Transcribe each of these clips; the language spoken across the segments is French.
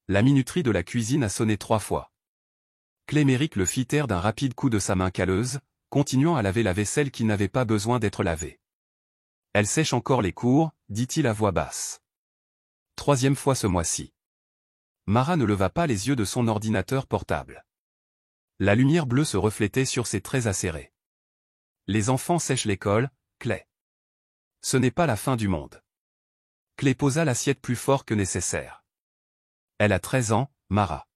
la minuterie de la cuisine a sonné 3 fois. Clé-Méric le fit taire d'un rapide coup de sa main calleuse, continuant à laver la vaisselle qui n'avait pas besoin d'être lavée. Elle sèche encore les cours, dit-il à voix basse. 3e fois ce mois-ci. Mara ne leva pas les yeux de son ordinateur portable. La lumière bleue se reflétait sur ses traits acérés. Les enfants sèchent l'école, Clé. Ce n'est pas la fin du monde. Clé posa l'assiette plus fort que nécessaire. Elle a 13 ans, Mara.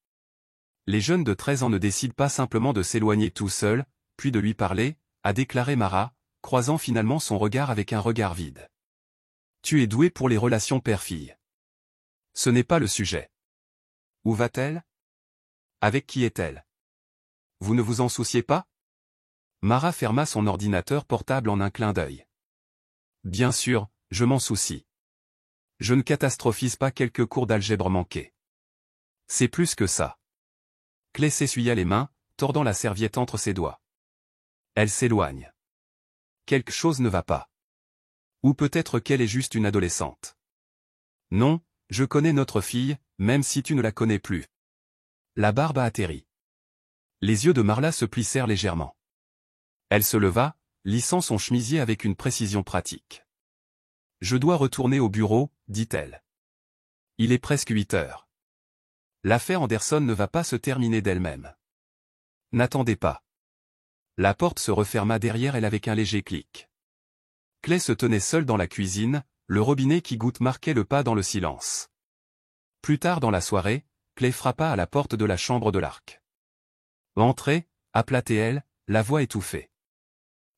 Les jeunes de 13 ans ne décident pas simplement de s'éloigner tout seuls, puis de lui parler, a déclaré Mara, croisant finalement son regard avec un regard vide. Tu es doué pour les relations père-fille. Ce n'est pas le sujet. Où va-t-elle? Avec qui est-elle? Vous ne vous en souciez pas? Mara ferma son ordinateur portable en un clin d'œil. Bien sûr, je m'en soucie. Je ne catastrophise pas quelques cours d'algèbre manqués. C'est plus que ça. Clé s'essuya les mains, tordant la serviette entre ses doigts. Elle s'éloigne. Quelque chose ne va pas. Ou peut-être qu'elle est juste une adolescente. Non, je connais notre fille, même si tu ne la connais plus. La barbe a atterri. Les yeux de Marla se plissèrent légèrement. Elle se leva, lissant son chemisier avec une précision pratique. Je dois retourner au bureau, dit-elle. Il est presque 8 heures. L'affaire Anderson ne va pas se terminer d'elle-même. N'attendez pas. La porte se referma derrière elle avec un léger clic. Clé se tenait seule dans la cuisine, le robinet qui goutte marquait le pas dans le silence. Plus tard dans la soirée, Clé frappa à la porte de la chambre de l'Arc. Entrez, appela-t-elle, la voix étouffée.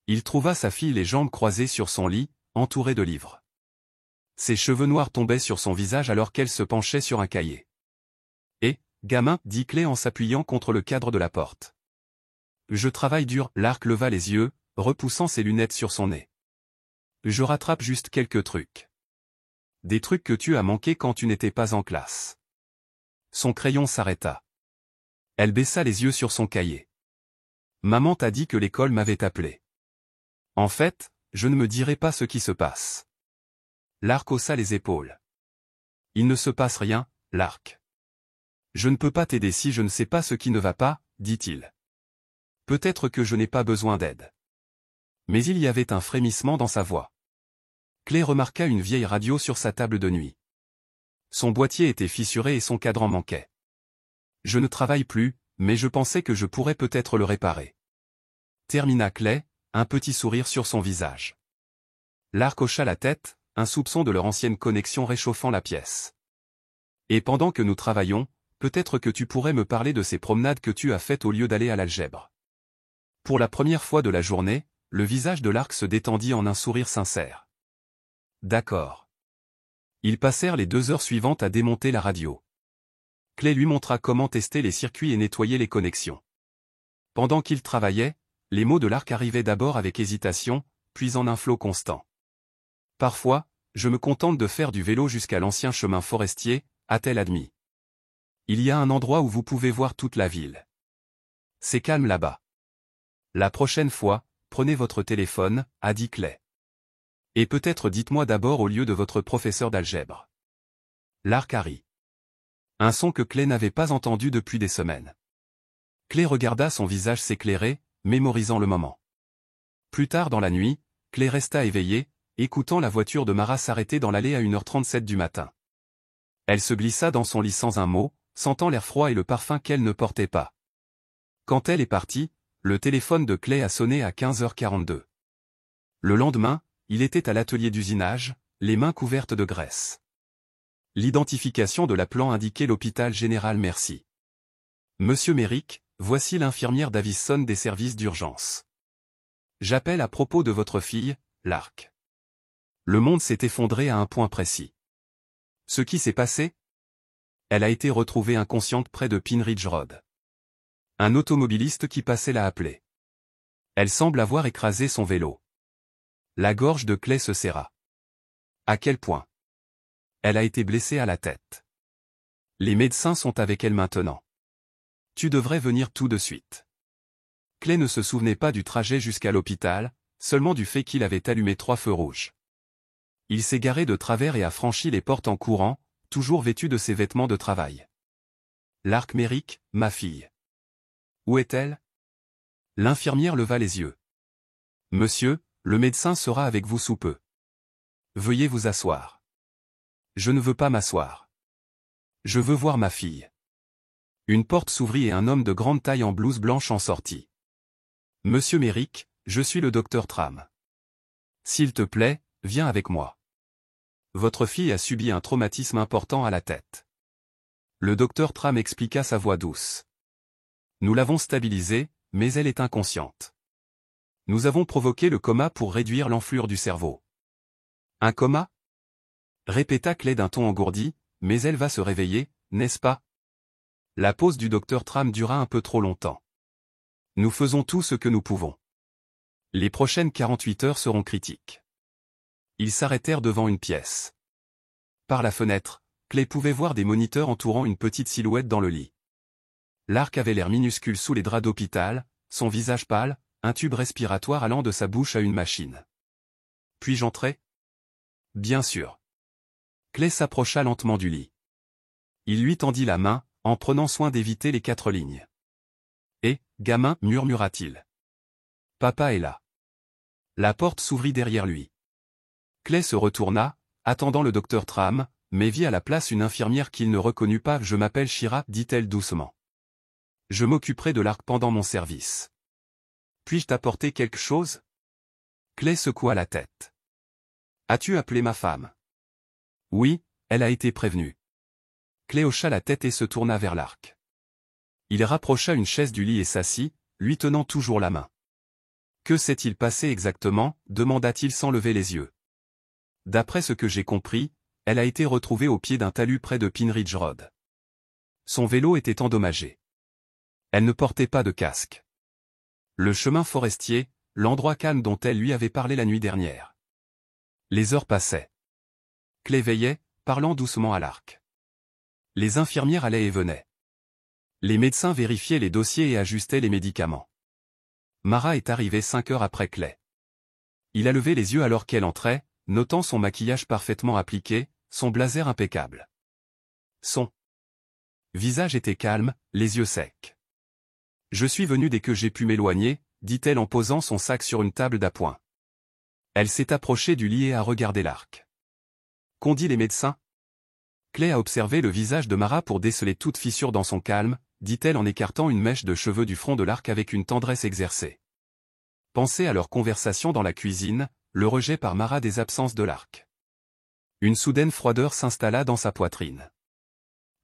Il trouva sa fille les jambes croisées sur son lit, entourée de livres. Ses cheveux noirs tombaient sur son visage alors qu'elle se penchait sur un cahier. Gamin, dit Clé en s'appuyant contre le cadre de la porte. Je travaille dur, l'Arc leva les yeux, repoussant ses lunettes sur son nez. Je rattrape juste quelques trucs. Des trucs que tu as manqués quand tu n'étais pas en classe. Son crayon s'arrêta. Elle baissa les yeux sur son cahier. Maman t'a dit que l'école m'avait appelé. En fait, je ne me dirai pas ce qui se passe. L'Arc haussa les épaules. Il ne se passe rien, l'Arc. Je ne peux pas t'aider si je ne sais pas ce qui ne va pas, dit-il. Peut-être que je n'ai pas besoin d'aide. Mais il y avait un frémissement dans sa voix. Clé remarqua une vieille radio sur sa table de nuit. Son boîtier était fissuré et son cadran manquait. Je ne travaille plus, mais je pensais que je pourrais peut-être le réparer. Termina Clé, un petit sourire sur son visage. L'Arc hocha la tête, un soupçon de leur ancienne connexion réchauffant la pièce. Et pendant que nous travaillons, peut-être que tu pourrais me parler de ces promenades que tu as faites au lieu d'aller à l'algèbre. Pour la première fois de la journée, le visage de l'Arc se détendit en un sourire sincère. D'accord. Ils passèrent les 2 heures suivantes à démonter la radio. Clé lui montra comment tester les circuits et nettoyer les connexions. Pendant qu'il travaillait, les mots de l'Arc arrivaient d'abord avec hésitation, puis en un flot constant. Parfois, je me contente de faire du vélo jusqu'à l'ancien chemin forestier, a-t-elle admis. Il y a un endroit où vous pouvez voir toute la ville. C'est calme là-bas. La prochaine fois, prenez votre téléphone, a dit Clé. Et peut-être dites-moi d'abord au lieu de votre professeur d'algèbre. L'Arc a ri. Un son que Clé n'avait pas entendu depuis des semaines. Clé regarda son visage s'éclairer, mémorisant le moment. Plus tard dans la nuit, Clé resta éveillée, écoutant la voiture de Mara s'arrêter dans l'allée à 1h37 du matin. Elle se glissa dans son lit sans un mot, sentant l'air froid et le parfum qu'elle ne portait pas. Quand elle est partie, le téléphone de Clé a sonné à 15h42. Le lendemain, il était à l'atelier d'usinage, les mains couvertes de graisse. L'identification de l'appelant indiquait l'hôpital général Merci. Monsieur Méric, voici l'infirmière Davison des services d'urgence. J'appelle à propos de votre fille, l'Arc. Le monde s'est effondré à un point précis. Ce qui s'est passé? Elle a été retrouvée inconsciente près de Pine Ridge Road. Un automobiliste qui passait l'a appelée. Elle semble avoir écrasé son vélo. La gorge de Clé se serra. À quel point? Elle a été blessée à la tête. Les médecins sont avec elle maintenant. Tu devrais venir tout de suite. Clé ne se souvenait pas du trajet jusqu'à l'hôpital, seulement du fait qu'il avait allumé 3 feux rouges. Il s'est garé de travers et a franchi les portes en courant, toujours vêtu de ses vêtements de travail. Lark Méric, ma fille. Où est-elle? L'infirmière leva les yeux. Monsieur, le médecin sera avec vous sous peu. Veuillez vous asseoir. Je ne veux pas m'asseoir. Je veux voir ma fille. Une porte s'ouvrit et un homme de grande taille en blouse blanche en sortit. Monsieur Méric, je suis le docteur Tram. S'il te plaît, viens avec moi. Votre fille a subi un traumatisme important à la tête. Le docteur Tram expliqua sa voix douce. Nous l'avons stabilisée, mais elle est inconsciente. Nous avons provoqué le coma pour réduire l'enflure du cerveau. Un coma? Répéta Clay d'un ton engourdi, mais elle va se réveiller, n'est-ce pas? La pause du docteur Tram dura un peu trop longtemps. Nous faisons tout ce que nous pouvons. Les prochaines 48 heures seront critiques. Ils s'arrêtèrent devant une pièce. Par la fenêtre, Clay pouvait voir des moniteurs entourant une petite silhouette dans le lit. Lark avait l'air minuscule sous les draps d'hôpital, son visage pâle, un tube respiratoire allant de sa bouche à une machine. Puis-je entrer? Bien sûr. Clay s'approcha lentement du lit. Il lui tendit la main, en prenant soin d'éviter les 4 lignes. Eh, gamin, murmura-t-il. Papa est là. La porte s'ouvrit derrière lui. Clay se retourna, attendant le docteur Tram, mais vit à la place une infirmière qu'il ne reconnut pas. Je m'appelle Shira, dit-elle doucement. Je m'occuperai de Lark pendant mon service. Puis-je t'apporter quelque chose? Clay secoua la tête. As-tu appelé ma femme? Oui, elle a été prévenue. Clay hocha la tête et se tourna vers Lark. Il rapprocha une chaise du lit et s'assit, lui tenant toujours la main. Que s'est-il passé exactement? Demanda-t-il sans lever les yeux. D'après ce que j'ai compris, elle a été retrouvée au pied d'un talus près de Pine Road. Son vélo était endommagé. Elle ne portait pas de casque. Le chemin forestier, l'endroit calme dont elle lui avait parlé la nuit dernière. Les heures passaient. Clay veillait, parlant doucement à Lark. Les infirmières allaient et venaient. Les médecins vérifiaient les dossiers et ajustaient les médicaments. Mara est arrivée 5 heures après Clay. Il a levé les yeux alors qu'elle entrait, notant son maquillage parfaitement appliqué, son blazer impeccable. Son visage était calme, les yeux secs. Je suis venue dès que j'ai pu m'éloigner, dit-elle en posant son sac sur une table d'appoint. Elle s'est approchée du lit et a regardé Lark. Qu'ont dit les médecins? Clay a observé le visage de Mara pour déceler toute fissure dans son calme, dit-elle en écartant une mèche de cheveux du front de Lark avec une tendresse exercée. Pensez à leur conversation dans la cuisine, le rejet par Mara des absences de Lark. Une soudaine froideur s'installa dans sa poitrine.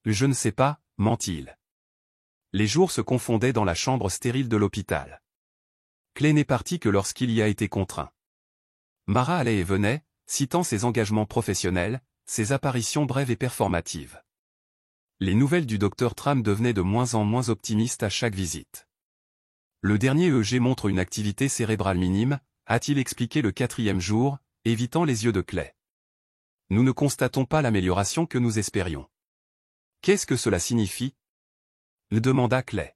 Je ne sais pas, ment-il. Les jours se confondaient dans la chambre stérile de l'hôpital. Clay n'est parti que lorsqu'il y a été contraint. Mara allait et venait, citant ses engagements professionnels, ses apparitions brèves et performatives. Les nouvelles du docteur Tram devenaient de moins en moins optimistes à chaque visite. Le dernier EEG montre une activité cérébrale minime, a-t-il expliqué le 4e jour, évitant les yeux de Clay. Nous ne constatons pas l'amélioration que nous espérions. Qu'est-ce que cela signifie? Le demanda Clay.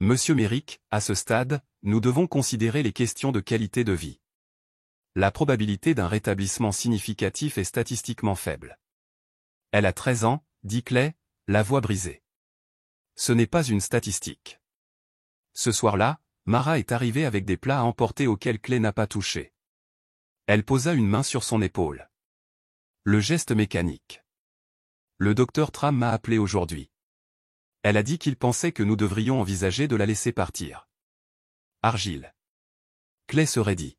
Monsieur Méric, à ce stade, nous devons considérer les questions de qualité de vie. La probabilité d'un rétablissement significatif est statistiquement faible. Elle a 13 ans, dit Clay, la voix brisée. Ce n'est pas une statistique. Ce soir-là, Mara est arrivée avec des plats à emporter auxquels Clay n'a pas touché. Elle posa une main sur son épaule. Le geste mécanique. Le docteur Tram m'a appelé aujourd'hui. Elle a dit qu'il pensait que nous devrions envisager de la laisser partir. Argile. Clay se raidit.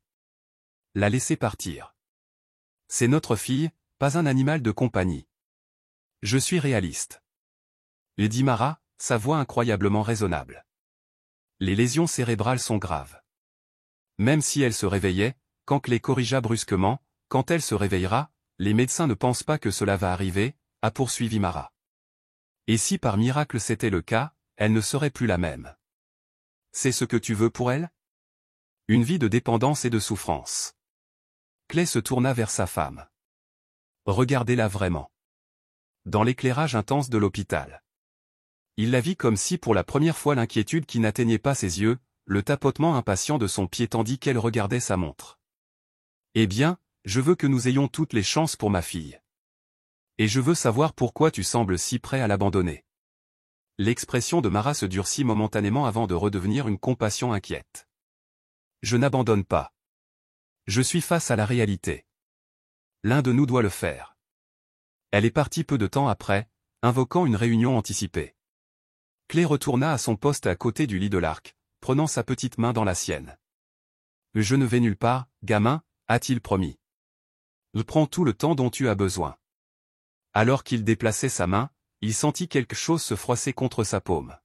La laisser partir. C'est notre fille, pas un animal de compagnie. Je suis réaliste. Il dit Mara, sa voix incroyablement raisonnable. Les lésions cérébrales sont graves. Même si elle se réveillait, quand Clay corrigea brusquement, quand elle se réveillera, les médecins ne pensent pas que cela va arriver, a poursuivi Mara. Et si par miracle c'était le cas, elle ne serait plus la même. C'est ce que tu veux pour elle? Une vie de dépendance et de souffrance. Clay se tourna vers sa femme. Regardez-la vraiment. Dans l'éclairage intense de l'hôpital. Il la vit comme si pour la première fois l'inquiétude qui n'atteignait pas ses yeux, le tapotement impatient de son pied tandis qu'elle regardait sa montre. Eh bien, je veux que nous ayons toutes les chances pour ma fille. Et je veux savoir pourquoi tu sembles si prêt à l'abandonner. L'expression de Mara se durcit momentanément avant de redevenir une compassion inquiète. Je n'abandonne pas. Je suis face à la réalité. L'un de nous doit le faire. Elle est partie peu de temps après, invoquant une réunion anticipée. Clay retourna à son poste à côté du lit de l'Ark, prenant sa petite main dans la sienne. « Je ne vais nulle part, gamin, a-t-il promis. Je prends tout le temps dont tu as besoin. » Alors qu'il déplaçait sa main, il sentit quelque chose se froisser contre sa paume.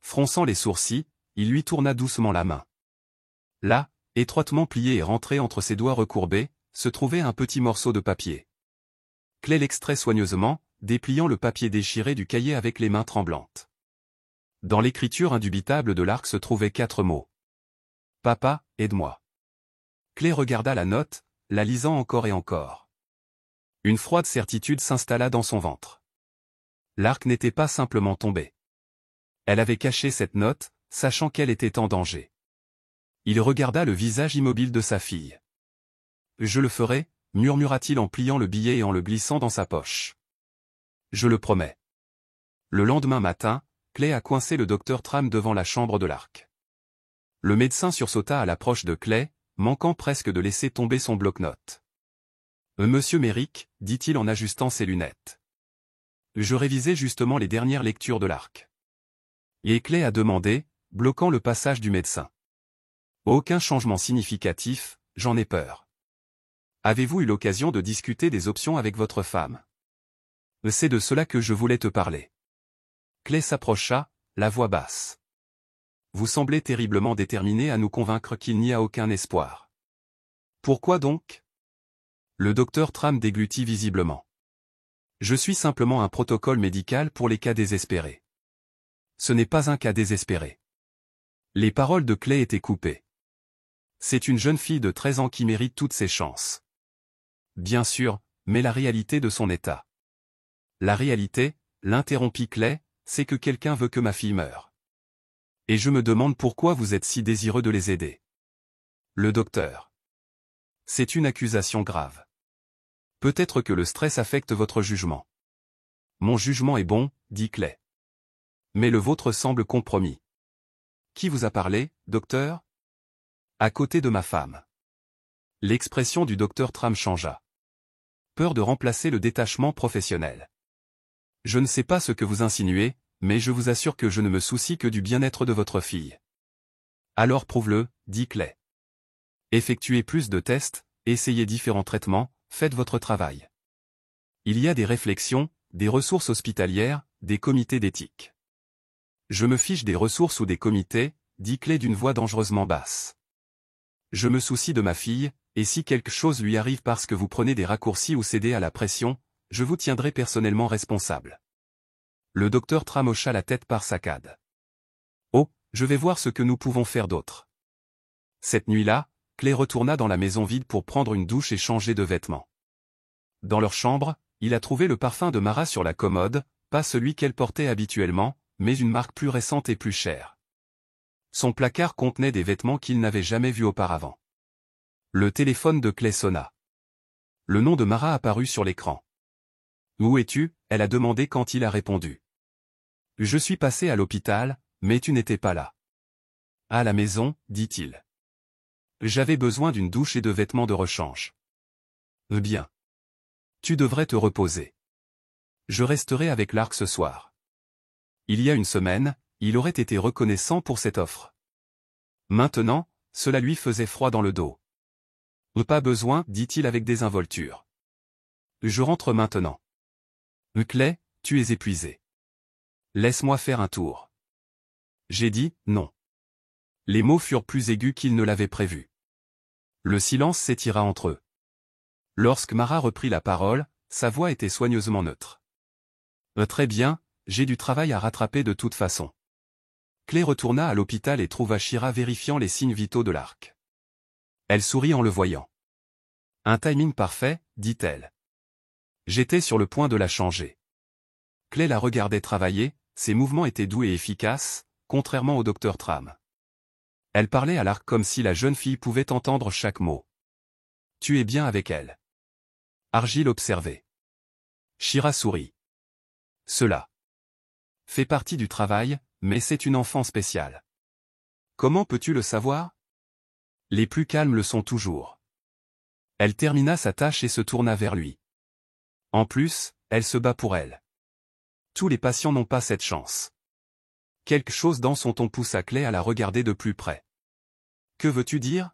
Fronçant les sourcils, il lui tourna doucement la main. Là, étroitement pliée et rentrée entre ses doigts recourbés, se trouvait un petit morceau de papier. Clay l'extrait soigneusement, dépliant le papier déchiré du cahier avec les mains tremblantes. Dans l'écriture indubitable de l'Ark se trouvaient 4 mots. « Papa, aide-moi. » Clay regarda la note, la lisant encore et encore. Une froide certitude s'installa dans son ventre. L'Ark n'était pas simplement tombé. Elle avait caché cette note, sachant qu'elle était en danger. Il regarda le visage immobile de sa fille. « Je le ferai, » murmura-t-il en pliant le billet et en le glissant dans sa poche. « Je le promets. » Le lendemain matin, Clay a coincé le docteur Tram devant la chambre de l'Ark. Le médecin sursauta à l'approche de Clay, manquant presque de laisser tomber son bloc-notes. « Monsieur Merrick, » dit-il en ajustant ses lunettes. « Je révisais justement les dernières lectures de l'Ark. » Et Clay a demandé, bloquant le passage du médecin. « Aucun changement significatif, j'en ai peur. Avez-vous eu l'occasion de discuter des options avec votre femme? C'est de cela que je voulais te parler. » Clay s'approcha, la voix basse. « Vous semblez terriblement déterminé à nous convaincre qu'il n'y a aucun espoir. Pourquoi donc? » Le docteur Tram déglutit visiblement. « Je suis simplement un protocole médical pour les cas désespérés. » Ce n'est pas un cas désespéré. Les paroles de Clay étaient coupées. C'est une jeune fille de 13 ans qui mérite toutes ses chances. Bien sûr, mais la réalité de son état. La réalité, l'interrompit Clay, c'est que quelqu'un veut que ma fille meure. Et je me demande pourquoi vous êtes si désireux de les aider. Le docteur. C'est une accusation grave. Peut-être que le stress affecte votre jugement. Mon jugement est bon, dit Clay. Mais le vôtre semble compromis. Qui vous a parlé, docteur? À côté de ma femme. L'expression du docteur Tram changea. Peur de remplacer le détachement professionnel. Je ne sais pas ce que vous insinuez, mais je vous assure que je ne me soucie que du bien-être de votre fille. Alors prouve-le, dit Clay. Effectuez plus de tests, essayez différents traitements, faites votre travail. Il y a des réflexions, des ressources hospitalières, des comités d'éthique. Je me fiche des ressources ou des comités, dit Clay d'une voix dangereusement basse. Je me soucie de ma fille, et si quelque chose lui arrive parce que vous prenez des raccourcis ou cédez à la pression, je vous tiendrai personnellement responsable. Le docteur Tram hocha la tête par saccades. Oh, je vais voir ce que nous pouvons faire d'autre. Cette nuit-là, Clay retourna dans la maison vide pour prendre une douche et changer de vêtements. Dans leur chambre, il a trouvé le parfum de Mara sur la commode, pas celui qu'elle portait habituellement, mais une marque plus récente et plus chère. Son placard contenait des vêtements qu'il n'avait jamais vus auparavant. Le téléphone de Clay sonna. Le nom de Mara apparut sur l'écran. « Où es-tu » elle a demandé quand il a répondu. « Je suis passé à l'hôpital, mais tu n'étais pas là. »« À la maison, dit-il. J'avais besoin d'une douche et de vêtements de rechange. »« Bien. Tu devrais te reposer. Je resterai avec l'Ark ce soir. » Il y a une semaine, il aurait été reconnaissant pour cette offre. Maintenant, cela lui faisait froid dans le dos. « Pas besoin, dit-il avec désinvolture. Je rentre maintenant. »« Clay, tu es épuisé. Laisse-moi faire un tour. » J'ai dit « non ». Les mots furent plus aigus qu'il ne l'avait prévu. Le silence s'étira entre eux. Lorsque Mara reprit la parole, sa voix était soigneusement neutre. « Très bien, j'ai du travail à rattraper de toute façon. » Clay retourna à l'hôpital et trouva Shira vérifiant les signes vitaux de l'Ark. Elle sourit en le voyant. « Un timing parfait, dit-elle. J'étais sur le point de la changer. » Clay la regardait travailler, ses mouvements étaient doux et efficaces, contrairement au docteur Tram. Elle parlait à l'Ark comme si la jeune fille pouvait entendre chaque mot. « Tu es bien avec elle. » Argyle observait. Shira sourit. « Cela. Fait partie du travail, mais c'est une enfant spéciale. Comment peux-tu le savoir? Les plus calmes le sont toujours. Elle termina sa tâche et se tourna vers lui. En plus, elle se bat pour elle. Tous les patients n'ont pas cette chance. Quelque chose dans son ton poussa Clay à la regarder de plus près. Que veux-tu dire?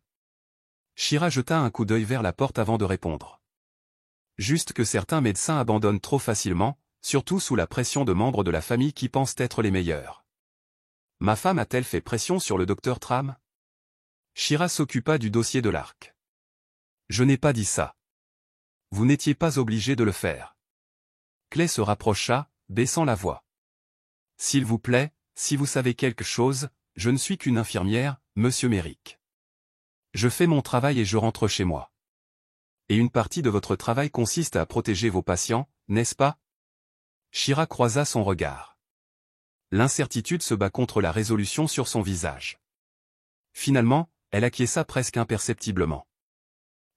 Shira jeta un coup d'œil vers la porte avant de répondre. Juste que certains médecins abandonnent trop facilement, surtout sous la pression de membres de la famille qui pensent être les meilleurs. Ma femme a-t-elle fait pression sur le docteur Tram? Shira s'occupa du dossier de l'ARC. Je n'ai pas dit ça. Vous n'étiez pas obligé de le faire. Clay se rapprocha, baissant la voix. S'il vous plaît, si vous savez quelque chose, je ne suis qu'une infirmière, monsieur Merrick. Je fais mon travail et je rentre chez moi. Et une partie de votre travail consiste à protéger vos patients, n'est-ce pas? Shira croisa son regard. L'incertitude se bat contre la résolution sur son visage. Finalement, elle acquiesça presque imperceptiblement.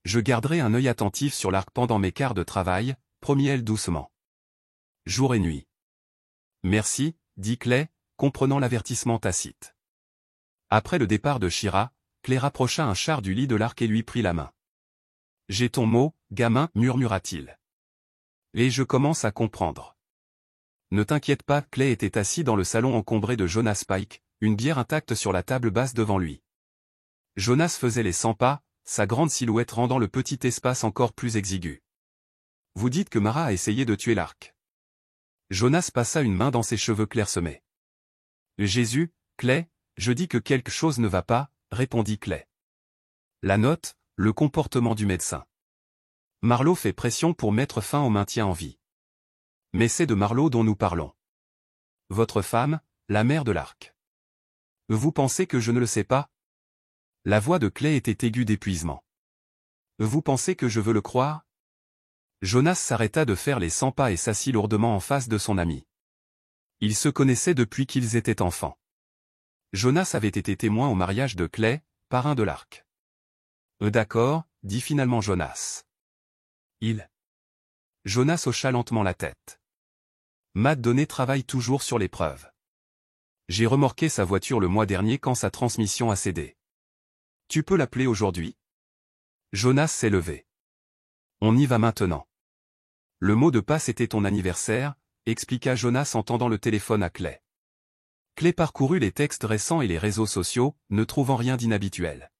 Je garderai un œil attentif sur l'ARC pendant mes quarts de travail, promit-elle doucement. Jour et nuit. Merci, dit Clay, comprenant l'avertissement tacite. Après le départ de Shira, Clay rapprocha un char du lit de l'ARC et lui prit la main. J'ai ton mot, gamin, murmura-t-il. Et je commence à comprendre. Ne t'inquiète pas, Clay était assis dans le salon encombré de Jonas Pike, une bière intacte sur la table basse devant lui. Jonas faisait les 100 pas, sa grande silhouette rendant le petit espace encore plus exigu. Vous dites que Mara a essayé de tuer l'ARC. Jonas passa une main dans ses cheveux clairsemés. Jésus, Clay, je dis que quelque chose ne va pas, répondit Clay. La note, le comportement du médecin. Marlowe fait pression pour mettre fin au maintien en vie. Mais c'est de Marlowe dont nous parlons. Votre femme, la mère de l'ARC. Vous pensez que je ne le sais pas? La voix de Clay était aiguë d'épuisement. Vous pensez que je veux le croire? Jonas s'arrêta de faire les 100 pas et s'assit lourdement en face de son ami. Ils se connaissaient depuis qu'ils étaient enfants. Jonas avait été témoin au mariage de Clay, parrain de l'ARC. D'accord, dit finalement Jonas. Jonas hocha lentement la tête. Matt Donné travaille toujours sur les preuves. J'ai remorqué sa voiture le mois dernier quand sa transmission a cédé. Tu peux l'appeler aujourd'hui? Jonas s'est levé. On y va maintenant. Le mot de passe était ton anniversaire, expliqua Jonas en tendant le téléphone à Clay. Clay parcourut les textes récents et les réseaux sociaux, ne trouvant rien d'inhabituel.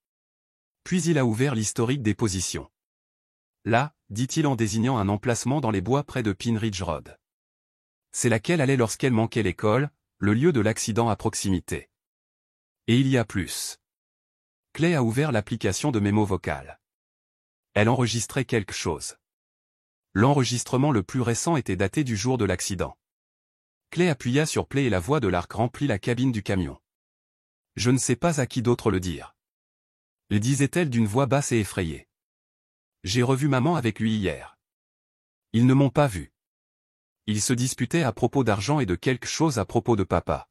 Puis il a ouvert l'historique des positions. Là, dit-il en désignant un emplacement dans les bois près de Pine Ridge Road. C'est laquelle allait lorsqu'elle manquait l'école, le lieu de l'accident à proximité. Et il y a plus. Clay a ouvert l'application de mémo vocal. Elle enregistrait quelque chose. L'enregistrement le plus récent était daté du jour de l'accident. Clay appuya sur play et la voix de l'ARC remplit la cabine du camion. Je ne sais pas à qui d'autre le dire. Le disait-elle d'une voix basse et effrayée. J'ai revu maman avec lui hier. Ils ne m'ont pas vu. Ils se disputaient à propos d'argent et de quelque chose à propos de papa.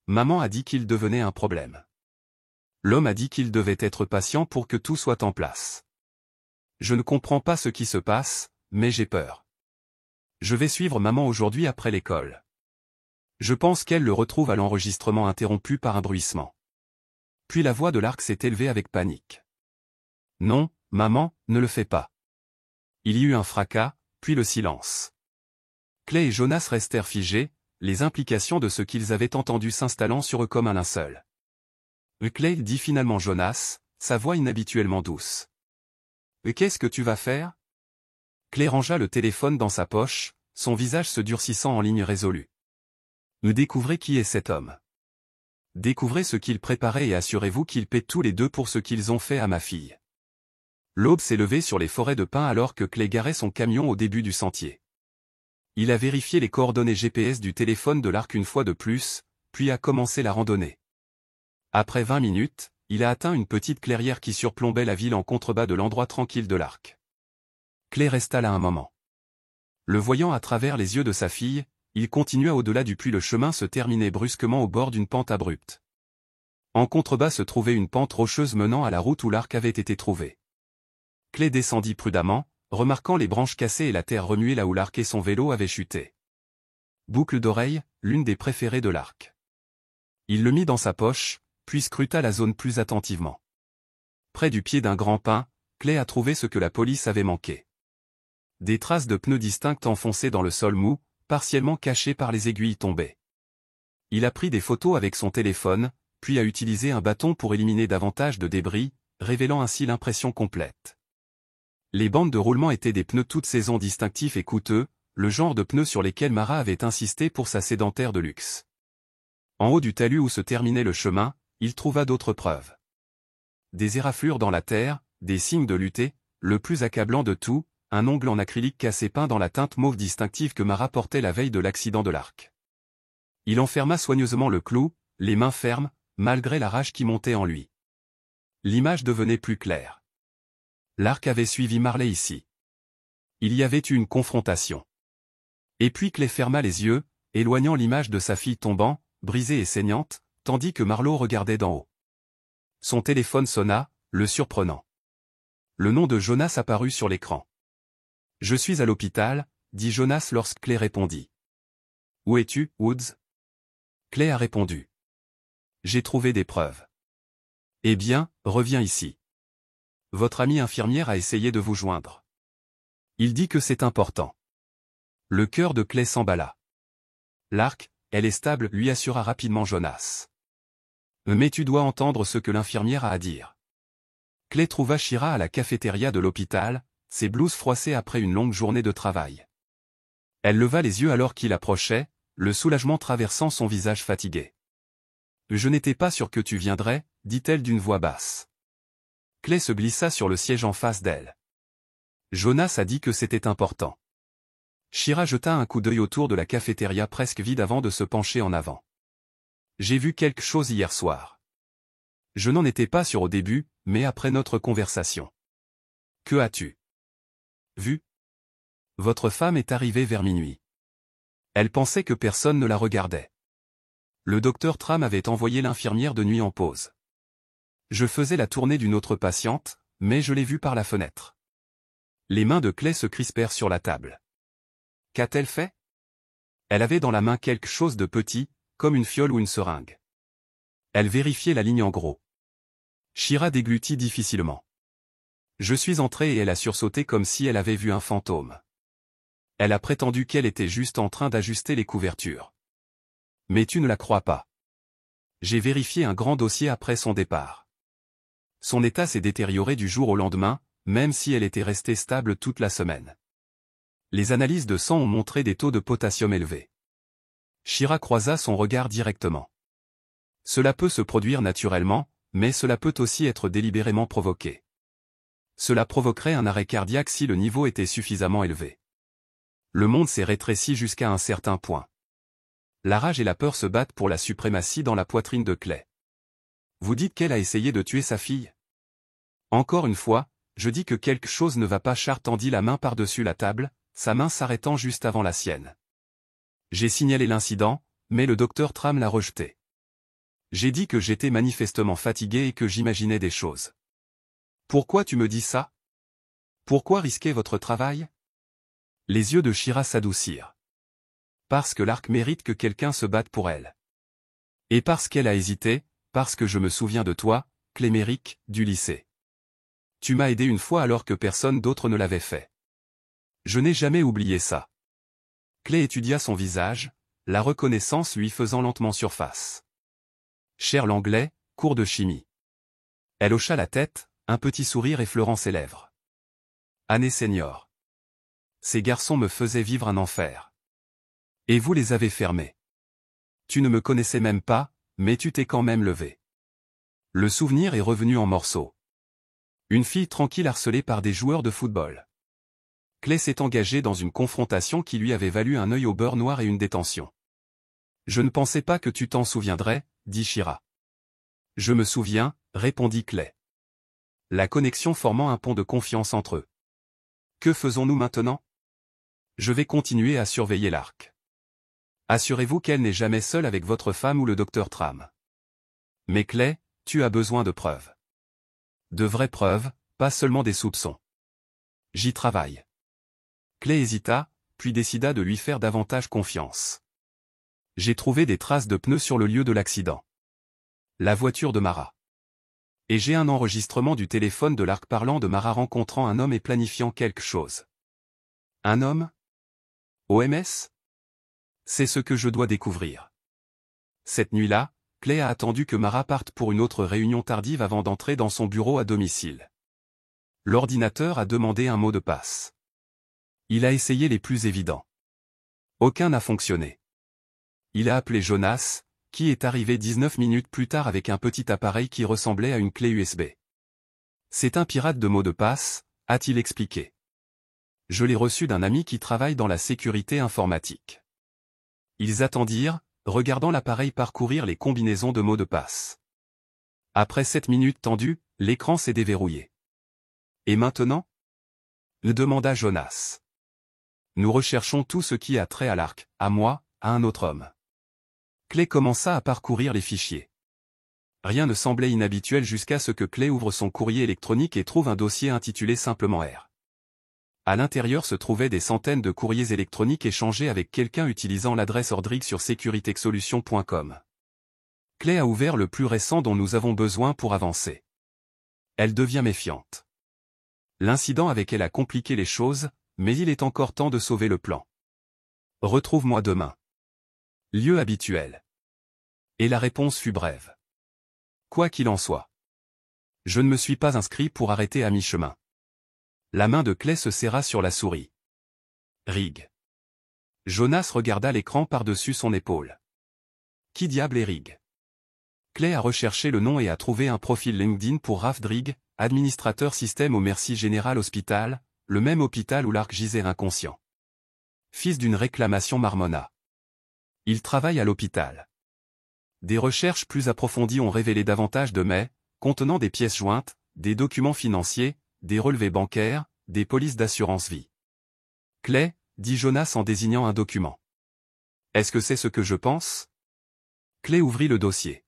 Maman a dit qu'il devenait un problème. L'homme a dit qu'il devait être patient pour que tout soit en place. Je ne comprends pas ce qui se passe, mais j'ai peur. Je vais suivre maman aujourd'hui après l'école. Je pense qu'elle le retrouve à l'enregistrement interrompu par un bruissement. Puis la voix de l'ARC s'est élevée avec panique. Non, maman, ne le fais pas. Il y eut un fracas, puis le silence. Clay et Jonas restèrent figés, les implications de ce qu'ils avaient entendu s'installant sur eux comme un linceul. Clay dit finalement Jonas, sa voix inhabituellement douce. Qu'est-ce que tu vas faire? Clay rangea le téléphone dans sa poche, son visage se durcissant en ligne résolue. Découvrez qui est cet homme. Découvrez ce qu'il préparait et assurez-vous qu'ils paient tous les deux pour ce qu'ils ont fait à ma fille. L'aube s'est levée sur les forêts de pins alors que Clay garait son camion au début du sentier. Il a vérifié les coordonnées GPS du téléphone de l'ARC une fois de plus, puis a commencé la randonnée. Après 20 minutes, il a atteint une petite clairière qui surplombait la ville en contrebas de l'endroit tranquille de l'ARC. Clay resta là un moment. Le voyant à travers les yeux de sa fille, il continua au-delà du puits. Le chemin se terminait brusquement au bord d'une pente abrupte. En contrebas se trouvait une pente rocheuse menant à la route où l'ARC avait été trouvé. Clay descendit prudemment, remarquant les branches cassées et la terre remuée là où l'ARC et son vélo avaient chuté. boucle d'oreille, l'une des préférées de l'Arc. Il le mit dans sa poche, puis scruta la zone plus attentivement. Près du pied d'un grand pin, Clay a trouvé ce que la police avait manqué. Des traces de pneus distinctes enfoncées dans le sol mou, partiellement cachées par les aiguilles tombées. Il a pris des photos avec son téléphone, puis a utilisé un bâton pour éliminer davantage de débris, révélant ainsi l'impression complète. Les bandes de roulement étaient des pneus toute saison distinctifs et coûteux, le genre de pneus sur lesquels Mara avait insisté pour sa sédentaire de luxe. En haut du talus où se terminait le chemin, il trouva d'autres preuves. Des éraflures dans la terre, des signes de lutter, le plus accablant de tout, un ongle en acrylique cassé peint dans la teinte mauve distinctive que Mara portait la veille de l'accident de l'Arc. Il enferma soigneusement le clou, les mains fermes, malgré la rage qui montait en lui. L'image devenait plus claire. L'Arc avait suivi Marley ici. Il y avait eu une confrontation. Et puis Clay ferma les yeux, éloignant l'image de sa fille tombant, brisée et saignante, tandis que Marlowe regardait d'en haut. Son téléphone sonna, le surprenant. Le nom de Jonas apparut sur l'écran. « Je suis à l'hôpital », dit Jonas lorsque Clay répondit. « Où es-tu, Woods ?» Clay a répondu. « J'ai trouvé des preuves. »« Eh bien, reviens ici. Votre amie infirmière a essayé de vous joindre. Il dit que c'est important. » Le cœur de Clay s'emballa. « L'Arc, elle est stable, lui assura rapidement Jonas. Mais tu dois entendre ce que l'infirmière a à dire. » Clay trouva Shira à la cafétéria de l'hôpital, ses blouses froissées après une longue journée de travail. Elle leva les yeux alors qu'il approchait, le soulagement traversant son visage fatigué. « Je n'étais pas sûr que tu viendrais, » dit-elle d'une voix basse. Clay se glissa sur le siège en face d'elle. Jonas a dit que c'était important. Shira jeta un coup d'œil autour de la cafétéria presque vide avant de se pencher en avant. « J'ai vu quelque chose hier soir. Je n'en étais pas sûr au début, mais après notre conversation. » « Que as-tu vu ? » Votre femme est arrivée vers minuit. Elle pensait que personne ne la regardait. Le docteur Tram avait envoyé l'infirmière de nuit en pause. Je faisais la tournée d'une autre patiente, mais je l'ai vue par la fenêtre. Les mains de Clay se crispèrent sur la table. Qu'a-t-elle fait ? Elle avait dans la main quelque chose de petit, comme une fiole ou une seringue. Elle vérifiait la ligne en gros. Shira déglutit difficilement. Je suis entrée et elle a sursauté comme si elle avait vu un fantôme. Elle a prétendu qu'elle était juste en train d'ajuster les couvertures. Mais tu ne la crois pas. J'ai vérifié un grand dossier après son départ. Son état s'est détérioré du jour au lendemain, même si elle était restée stable toute la semaine. Les analyses de sang ont montré des taux de potassium élevés. Shira croisa son regard directement. Cela peut se produire naturellement, mais cela peut aussi être délibérément provoqué. Cela provoquerait un arrêt cardiaque si le niveau était suffisamment élevé. Le monde s'est rétréci jusqu'à un certain point. La rage et la peur se battent pour la suprématie dans la poitrine de Clay. Vous dites qu'elle a essayé de tuer sa fille ? Encore une fois, je dis que quelque chose ne va pas. Char tendit la main par-dessus la table, sa main s'arrêtant juste avant la sienne. J'ai signalé l'incident, mais le docteur Tram l'a rejeté. J'ai dit que j'étais manifestement fatigué et que j'imaginais des choses. Pourquoi tu me dis ça ? Pourquoi risquer votre travail ? Les yeux de Shira s'adoucirent. Parce que l'Arc mérite que quelqu'un se batte pour elle. Et parce qu'elle a hésité, parce que je me souviens de toi, Cléméric, du lycée. Tu m'as aidé une fois alors que personne d'autre ne l'avait fait. Je n'ai jamais oublié ça. Clay étudia son visage, la reconnaissance lui faisant lentement surface. Cher Langlais, cours de chimie. Elle hocha la tête, un petit sourire effleurant ses lèvres. Année senior. Ces garçons me faisaient vivre un enfer. Et vous les avez fermés. Tu ne me connaissais même pas, mais tu t'es quand même levé. Le souvenir est revenu en morceaux. Une fille tranquille harcelée par des joueurs de football. Clay s'est engagé dans une confrontation qui lui avait valu un œil au beurre noir et une détention. Je ne pensais pas que tu t'en souviendrais, dit Shira. Je me souviens, répondit Clay. La connexion formant un pont de confiance entre eux. Que faisons-nous maintenant ? Je vais continuer à surveiller l'Arc. Assurez-vous qu'elle n'est jamais seule avec votre femme ou le docteur Tram. Mais Clay, tu as besoin de preuves. De vraies preuves, pas seulement des soupçons. J'y travaille. Clay hésita, puis décida de lui faire davantage confiance. J'ai trouvé des traces de pneus sur le lieu de l'accident. La voiture de Mara. Et j'ai un enregistrement du téléphone de l'arc parlant de Mara rencontrant un homme et planifiant quelque chose. Un homme? OMS? C'est ce que je dois découvrir. Cette nuit-là, Clay a attendu que Mara parte pour une autre réunion tardive avant d'entrer dans son bureau à domicile. L'ordinateur a demandé un mot de passe. Il a essayé les plus évidents. Aucun n'a fonctionné. Il a appelé Jonas, qui est arrivé 19 minutes plus tard avec un petit appareil qui ressemblait à une clé USB. C'est un pirate de mots de passe, a-t-il expliqué. Je l'ai reçu d'un ami qui travaille dans la sécurité informatique. Ils attendirent, regardant l'appareil parcourir les combinaisons de mots de passe. Après 7 minutes tendues, l'écran s'est déverrouillé. Et maintenant? Demanda Jonas. Nous recherchons tout ce qui a trait à l'arc, à moi, à un autre homme. Clay commença à parcourir les fichiers. Rien ne semblait inhabituel jusqu'à ce que Clay ouvre son courrier électronique et trouve un dossier intitulé simplement R. À l'intérieur se trouvaient des centaines de courriers électroniques échangés avec quelqu'un utilisant l'adresse Ordrig sur securitexsolutions.com. Clay a ouvert le plus récent dont nous avons besoin pour avancer. Elle devient méfiante. L'incident avec elle a compliqué les choses, mais il est encore temps de sauver le plan. Retrouve-moi demain. Lieu habituel. Et la réponse fut brève. Quoi qu'il en soit. Je ne me suis pas inscrit pour arrêter à mi-chemin. La main de Clay se serra sur la souris. Rig. Jonas regarda l'écran par-dessus son épaule. Qui diable est Rig? Clay a recherché le nom et a trouvé un profil LinkedIn pour Ralph Drigg, administrateur système au Mercy General Hospital, le même hôpital où l'arc gisait inconscient. Fils d'une réclamation marmonna. Il travaille à l'hôpital. Des recherches plus approfondies ont révélé davantage de mais, contenant des pièces jointes, des documents financiers, des relevés bancaires, des polices d'assurance vie. Clay, dit Jonas en désignant un document. Est-ce que c'est ce que je pense? Clay ouvrit le dossier.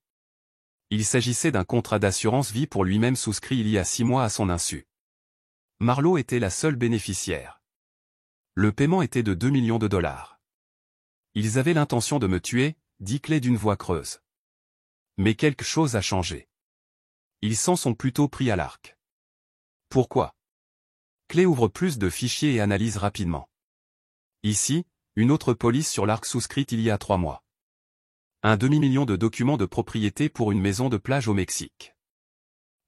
Il s'agissait d'un contrat d'assurance vie pour lui-même souscrit il y a 6 mois à son insu. Marlowe était la seule bénéficiaire. Le paiement était de 2 millions de dollars. Ils avaient l'intention de me tuer, dit Clay d'une voix creuse. Mais quelque chose a changé. Ils s'en sont plutôt pris à l'arc. Pourquoi? Clay ouvre plus de fichiers et analyse rapidement. Ici, une autre police sur l'arc souscrite il y a 3 mois. Un demi-million de documents de propriété pour une maison de plage au Mexique.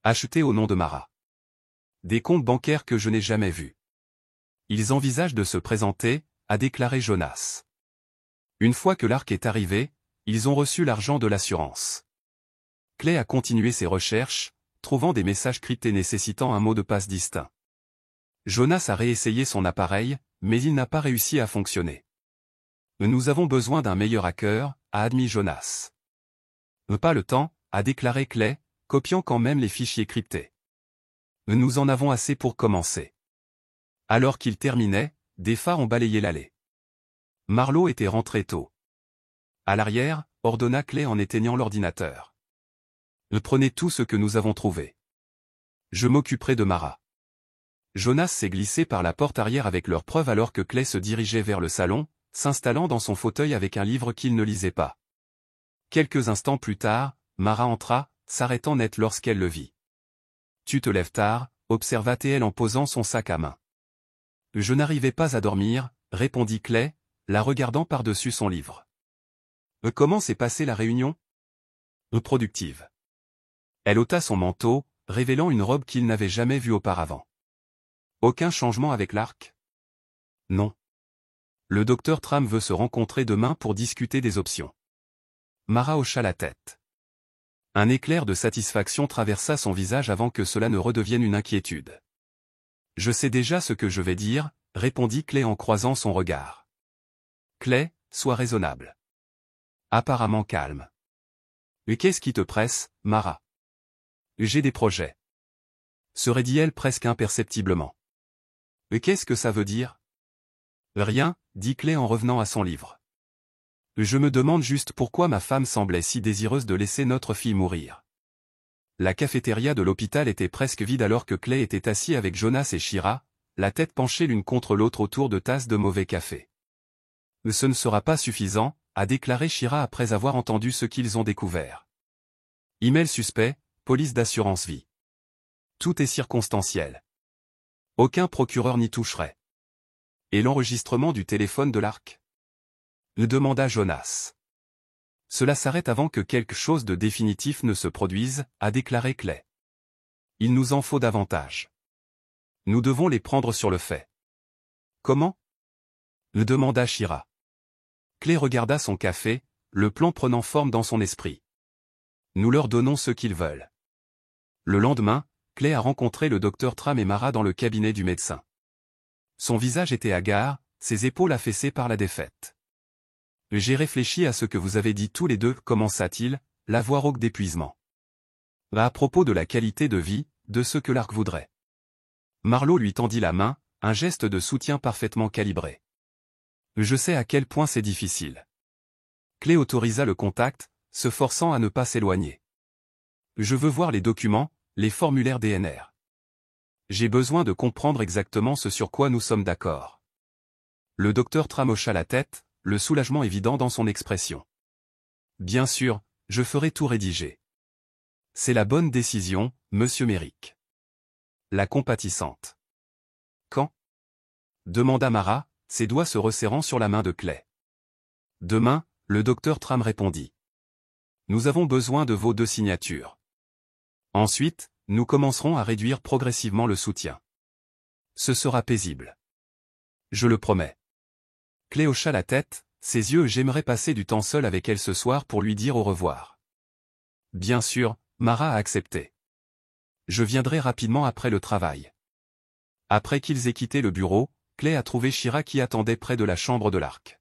Acheté au nom de Mara. Des comptes bancaires que je n'ai jamais vus. Ils envisagent de se présenter, a déclaré Jonas. Une fois que l'arc est arrivé, ils ont reçu l'argent de l'assurance. Clay a continué ses recherches, trouvant des messages cryptés nécessitant un mot de passe distinct. Jonas a réessayé son appareil, mais il n'a pas réussi à fonctionner. Nous avons besoin d'un meilleur hacker, a admis Jonas. Pas le temps, a déclaré Clay, copiant quand même les fichiers cryptés. Nous en avons assez pour commencer. Alors qu'il terminait, des phares ont balayé l'allée. Marlowe était rentré tôt. À l'arrière, ordonna Clay en éteignant l'ordinateur. Prenez tout ce que nous avons trouvé. Je m'occuperai de Mara. Jonas s'est glissé par la porte arrière avec leurs preuves alors que Clay se dirigeait vers le salon, s'installant dans son fauteuil avec un livre qu'il ne lisait pas. Quelques instants plus tard, Mara entra, s'arrêtant net lorsqu'elle le vit. Tu te lèves tard, observa-t-elle en posant son sac à main. Je n'arrivais pas à dormir, répondit Clay, la regardant par-dessus son livre. Comment s'est passée la réunion? Productive. Elle ôta son manteau, révélant une robe qu'il n'avait jamais vue auparavant. Aucun changement avec l'arc? Non. Le docteur Tram veut se rencontrer demain pour discuter des options. Mara hocha la tête. Un éclair de satisfaction traversa son visage avant que cela ne redevienne une inquiétude. Je sais déjà ce que je vais dire, répondit Clay en croisant son regard. Clay, sois raisonnable. Apparemment calme. Et qu'est-ce qui te presse, Mara? J'ai des projets. Se raidit-elle presque imperceptiblement. Et qu'est-ce que ça veut dire? Rien, dit Clay en revenant à son livre. Je me demande juste pourquoi ma femme semblait si désireuse de laisser notre fille mourir. La cafétéria de l'hôpital était presque vide alors que Clay était assis avec Jonas et Shira, la tête penchée l'une contre l'autre autour de tasses de mauvais café. Ce ne sera pas suffisant, a déclaré Shira après avoir entendu ce qu'ils ont découvert. Email suspect, police d'assurance vie. Tout est circonstanciel. Aucun procureur n'y toucherait. Et l'enregistrement du téléphone de l'Ark? Le demanda Jonas. Cela s'arrête avant que quelque chose de définitif ne se produise, a déclaré Clay. Il nous en faut davantage. Nous devons les prendre sur le fait. Comment? Le demanda Shira. Clay regarda son café, le plan prenant forme dans son esprit. Nous leur donnons ce qu'ils veulent. Le lendemain, Clay a rencontré le docteur Tram et Mara dans le cabinet du médecin. Son visage était hagard, ses épaules affaissées par la défaite. J'ai réfléchi à ce que vous avez dit tous les deux, commença-t-il, la voix rauque d'épuisement. À propos de la qualité de vie, de ce que l'Ark voudrait. Marlowe lui tendit la main, un geste de soutien parfaitement calibré. Je sais à quel point c'est difficile. Clay autorisa le contact, se forçant à ne pas s'éloigner. Je veux voir les documents, les formulaires DNR. J'ai besoin de comprendre exactement ce sur quoi nous sommes d'accord. Le docteur Tram hocha la tête, le soulagement évident dans son expression. Bien sûr, je ferai tout rédiger. C'est la bonne décision, monsieur Merrick. La compatissante. Quand? Demanda Mara, ses doigts se resserrant sur la main de Clay. Demain, le docteur Tram répondit. Nous avons besoin de vos 2 signatures. Ensuite, nous commencerons à réduire progressivement le soutien. Ce sera paisible. Je le promets. Clay hocha la tête, ses yeux. J'aimerais passer du temps seul avec elle ce soir pour lui dire au revoir. Bien sûr, Mara a accepté. Je viendrai rapidement après le travail. Après qu'ils aient quitté le bureau, Clay a trouvé Shira qui attendait près de la chambre de l'Ark.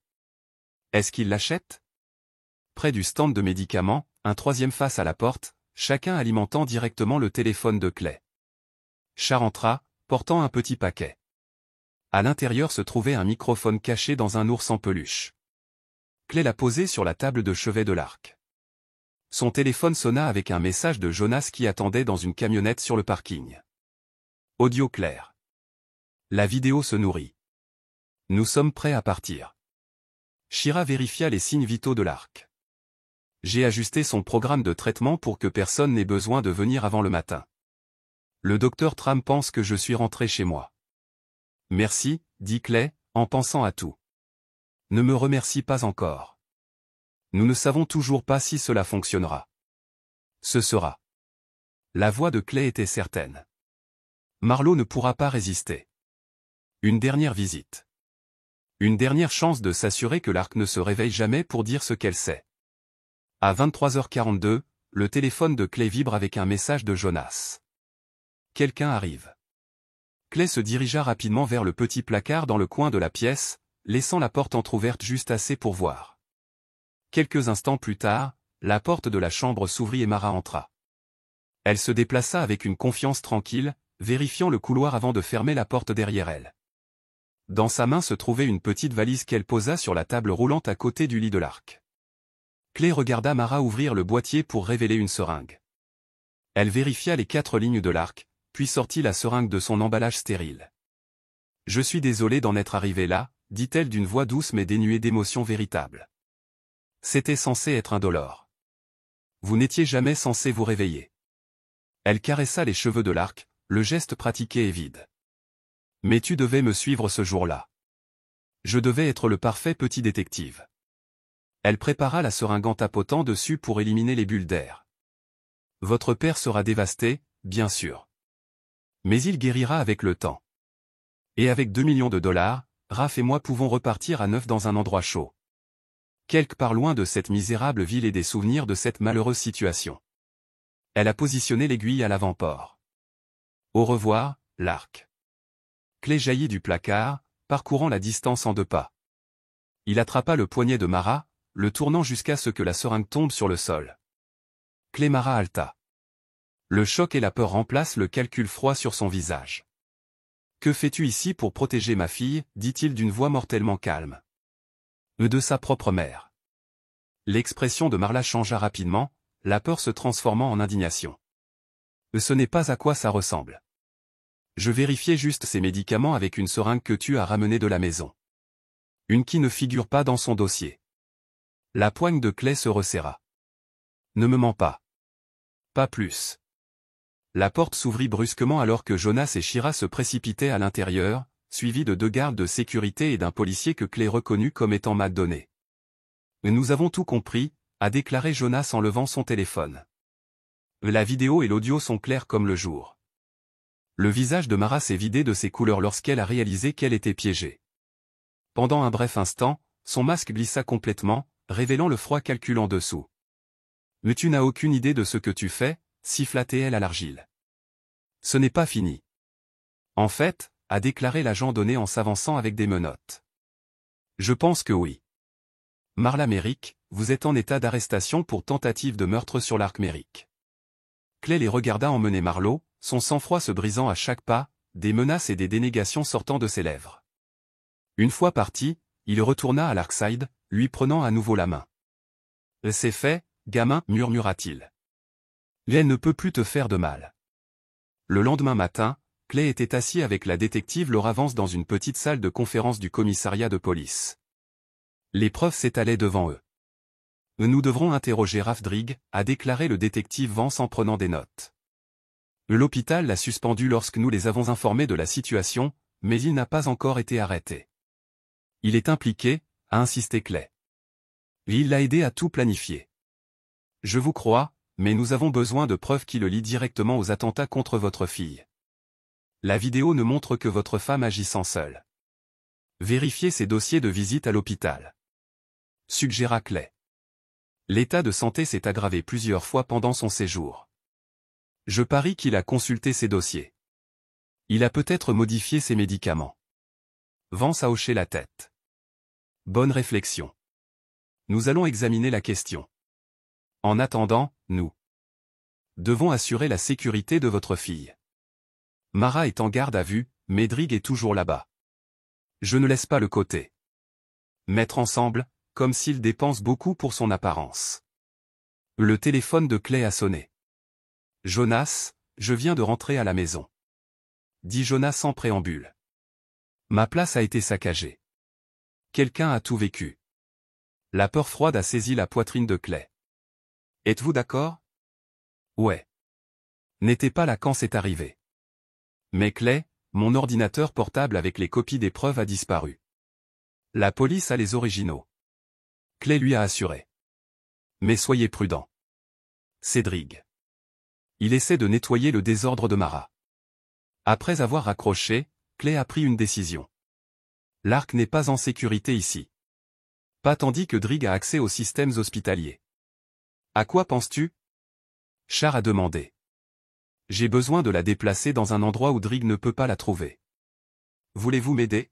Est-ce qu'il l'achète? Près du stand de médicaments, un troisième face à la porte, chacun alimentant directement le téléphone de Clay. Char entra, portant un petit paquet. À l'intérieur se trouvait un microphone caché dans un ours en peluche. Clay l'a posé sur la table de chevet de l'Ark. Son téléphone sonna avec un message de Jonas qui attendait dans une camionnette sur le parking. Audio clair. La vidéo se nourrit. Nous sommes prêts à partir. Shira vérifia les signes vitaux de l'Ark. J'ai ajusté son programme de traitement pour que personne n'ait besoin de venir avant le matin. Le docteur Tram pense que je suis rentré chez moi. Merci, dit Clay, en pensant à tout. Ne me remercie pas encore. Nous ne savons toujours pas si cela fonctionnera. Ce sera. La voix de Clay était certaine. Marlowe ne pourra pas résister. Une dernière visite. Une dernière chance de s'assurer que l'Ark ne se réveille jamais pour dire ce qu'elle sait. À 23h42, le téléphone de Clay vibre avec un message de Jonas. Quelqu'un arrive. Clay se dirigea rapidement vers le petit placard dans le coin de la pièce, laissant la porte entr'ouverte juste assez pour voir. Quelques instants plus tard, la porte de la chambre s'ouvrit et Mara entra. Elle se déplaça avec une confiance tranquille, vérifiant le couloir avant de fermer la porte derrière elle. Dans sa main se trouvait une petite valise qu'elle posa sur la table roulante à côté du lit de l'Ark. Clay regarda Mara ouvrir le boîtier pour révéler une seringue. Elle vérifia les 4 lignes de l'Ark, puis sortit la seringue de son emballage stérile. « Je suis désolée d'en être arrivée là », dit-elle d'une voix douce mais dénuée d'émotion véritable. C'était censé être indolore. Vous n'étiez jamais censé vous réveiller. Elle caressa les cheveux de l'Ark, le geste pratiqué et vide. Mais tu devais me suivre ce jour-là. Je devais être le parfait petit détective. Elle prépara la seringue en tapotant dessus pour éliminer les bulles d'air. Votre père sera dévasté, bien sûr. Mais il guérira avec le temps. Et avec 2 millions de dollars, Raph et moi pouvons repartir à neuf dans un endroit chaud. Quelque part loin de cette misérable ville et des souvenirs de cette malheureuse situation. Elle a positionné l'aiguille à l'avant-port. Au revoir, l'Ark. Clay jaillit du placard, parcourant la distance en 2 pas. Il attrapa le poignet de Mara, le tournant jusqu'à ce que la seringue tombe sur le sol. Clay Mara halta. Le choc et la peur remplacent le calcul froid sur son visage. Que fais-tu ici pour protéger ma fille, dit-il d'une voix mortellement calme. De sa propre mère. L'expression de Marla changea rapidement, la peur se transformant en indignation. Ce n'est pas à quoi ça ressemble. Je vérifiais juste ces médicaments avec une seringue que tu as ramenée de la maison. Une qui ne figure pas dans son dossier. La poigne de Clay se resserra. Ne me mens pas. Pas plus. La porte s'ouvrit brusquement alors que Jonas et Shira se précipitaient à l'intérieur, suivis de 2 gardes de sécurité et d'un policier que Clay reconnut comme étant Matt Donnay. Nous avons tout compris, a déclaré Jonas en levant son téléphone. La vidéo et l'audio sont clairs comme le jour. Le visage de Mara s'est vidé de ses couleurs lorsqu'elle a réalisé qu'elle était piégée. Pendant un bref instant, son masque glissa complètement, révélant le froid calculant dessous. « Mais tu n'as aucune idée de ce que tu fais » siffla-t-elle à l'argile. « Ce n'est pas fini. » En fait, a déclaré l'agent Donnay en s'avançant avec des menottes. « Je pense que oui. Marla Merrick, vous êtes en état d'arrestation pour tentative de meurtre sur l'Arc Merrick. » Clay les regarda emmener Marlowe, son sang-froid se brisant à chaque pas, des menaces et des dénégations sortant de ses lèvres. Une fois parti, il retourna à l'Arkside, lui prenant à nouveau la main. « C'est fait, gamin, murmura-t-il. Elle ne peut plus te faire de mal. » Le lendemain matin, Clay était assis avec la détective Laura Vance dans une petite salle de conférence du commissariat de police. Les preuves s'étalaient devant eux. « Nous devrons interroger Ralph Drigg » a déclaré le détective Vance en prenant des notes. L'hôpital l'a suspendu lorsque nous les avons informés de la situation, mais il n'a pas encore été arrêté. Il est impliqué, a insisté Clay. Il l'a aidé à tout planifier. Je vous crois, mais nous avons besoin de preuves qui le lient directement aux attentats contre votre fille. La vidéo ne montre que votre femme agissant seule. Vérifiez ses dossiers de visite à l'hôpital. Suggéra Clay. L'état de santé s'est aggravé plusieurs fois pendant son séjour. Je parie qu'il a consulté ses dossiers. Il a peut-être modifié ses médicaments. Vance a hoché la tête. Bonne réflexion. Nous allons examiner la question. En attendant, nous devons assurer la sécurité de votre fille. Mara est en garde à vue, mais Drigg est toujours là-bas. Je ne laisse pas le côté. Mettre ensemble, comme s'il dépense beaucoup pour son apparence. Le téléphone de Clay a sonné. « Jonas, je viens de rentrer à la maison. » dit Jonas sans préambule. « Ma place a été saccagée. Quelqu'un a tout vécu. » La peur froide a saisi la poitrine de Clay. « Êtes-vous d'accord ? » Ouais. N'était pas là quand c'est arrivé. Mais Clay, mon ordinateur portable avec les copies des preuves a disparu. La police a les originaux. Clay lui a assuré. Mais soyez prudent. C'est Drigg. Il essaie de nettoyer le désordre de Mara. Après avoir raccroché, Clay a pris une décision. L'Arc n'est pas en sécurité ici. Pas tandis que Drigg a accès aux systèmes hospitaliers. À quoi penses-tu ? Char a demandé. J'ai besoin de la déplacer dans un endroit où Drigg ne peut pas la trouver. Voulez-vous m'aider ?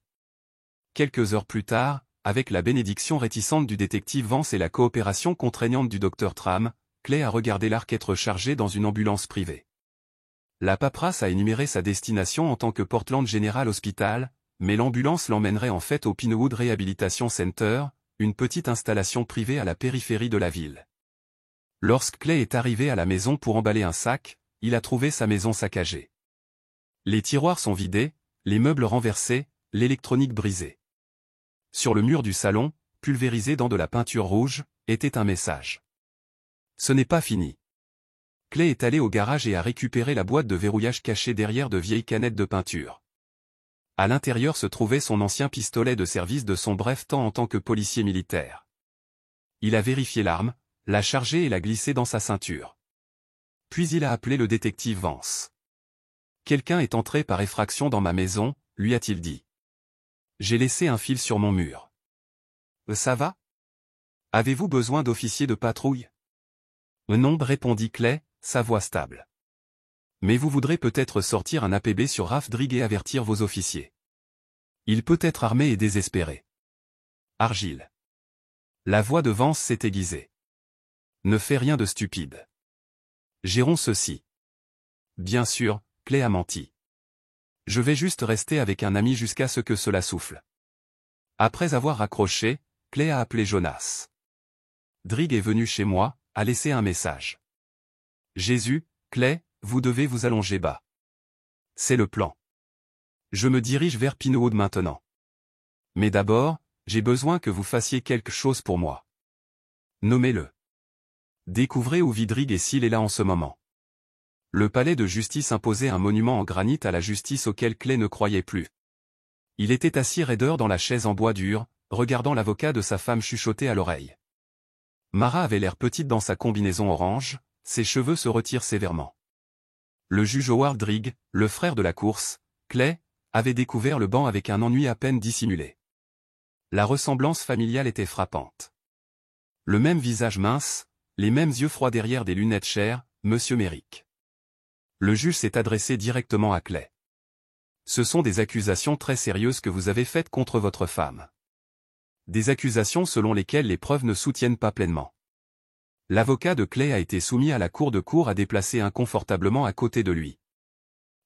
Quelques heures plus tard, avec la bénédiction réticente du détective Vance et la coopération contraignante du docteur Tram, Clay a regardé l'Arc être chargé dans une ambulance privée. La paperasse a énuméré sa destination en tant que Portland General Hospital, mais l'ambulance l'emmènerait en fait au Pinewood Rehabilitation Center, une petite installation privée à la périphérie de la ville. Lorsque Clay est arrivé à la maison pour emballer un sac, il a trouvé sa maison saccagée. Les tiroirs sont vidés, les meubles renversés, l'électronique brisée. Sur le mur du salon, pulvérisé dans de la peinture rouge, était un message. Ce n'est pas fini. Clay est allé au garage et a récupéré la boîte de verrouillage cachée derrière de vieilles canettes de peinture. À l'intérieur se trouvait son ancien pistolet de service de son bref temps en tant que policier militaire. Il a vérifié l'arme, l'a chargée et l'a glissée dans sa ceinture. Puis il a appelé le détective Vance. « Quelqu'un est entré par effraction dans ma maison », lui a-t-il dit. « J'ai laissé un fil sur mon mur. »« Ça va ? Avez-vous besoin d'officiers de patrouille ?»« Non », répondit Clay, sa voix stable. « Mais vous voudrez peut-être sortir un APB sur Ralph Drigg et avertir vos officiers. Il peut être armé et désespéré. » Argile. La voix de Vance s'est aiguisée. « Ne fais rien de stupide. Gérons ceci. » Bien sûr, Clay a menti. « Je vais juste rester avec un ami jusqu'à ce que cela souffle. » Après avoir raccroché, Clay a appelé Jonas. « Drigg est venu chez moi, a laissé un message. Jésus, Clay, vous devez vous allonger bas. C'est le plan. Je me dirige vers Pinewood maintenant. Mais d'abord, j'ai besoin que vous fassiez quelque chose pour moi. Nommez-le. Découvrez où Vidrig et s'il est là en ce moment. Le palais de justice imposait un monument en granit à la justice auquel Clay ne croyait plus. Il était assis raideur dans la chaise en bois dur, regardant l'avocat de sa femme chuchoter à l'oreille. Mara avait l'air petite dans sa combinaison orange, ses cheveux se retirent sévèrement. Le juge Howard Drigg, le frère de la course, Clay, avait découvert le banc avec un ennui à peine dissimulé. La ressemblance familiale était frappante. Le même visage mince, les mêmes yeux froids derrière des lunettes chères, Monsieur Merrick. Le juge s'est adressé directement à Clay. Ce sont des accusations très sérieuses que vous avez faites contre votre femme. Des accusations selon lesquelles les preuves ne soutiennent pas pleinement. L'avocat de Clay a été soumis à la cour de cour à déplacer inconfortablement à côté de lui.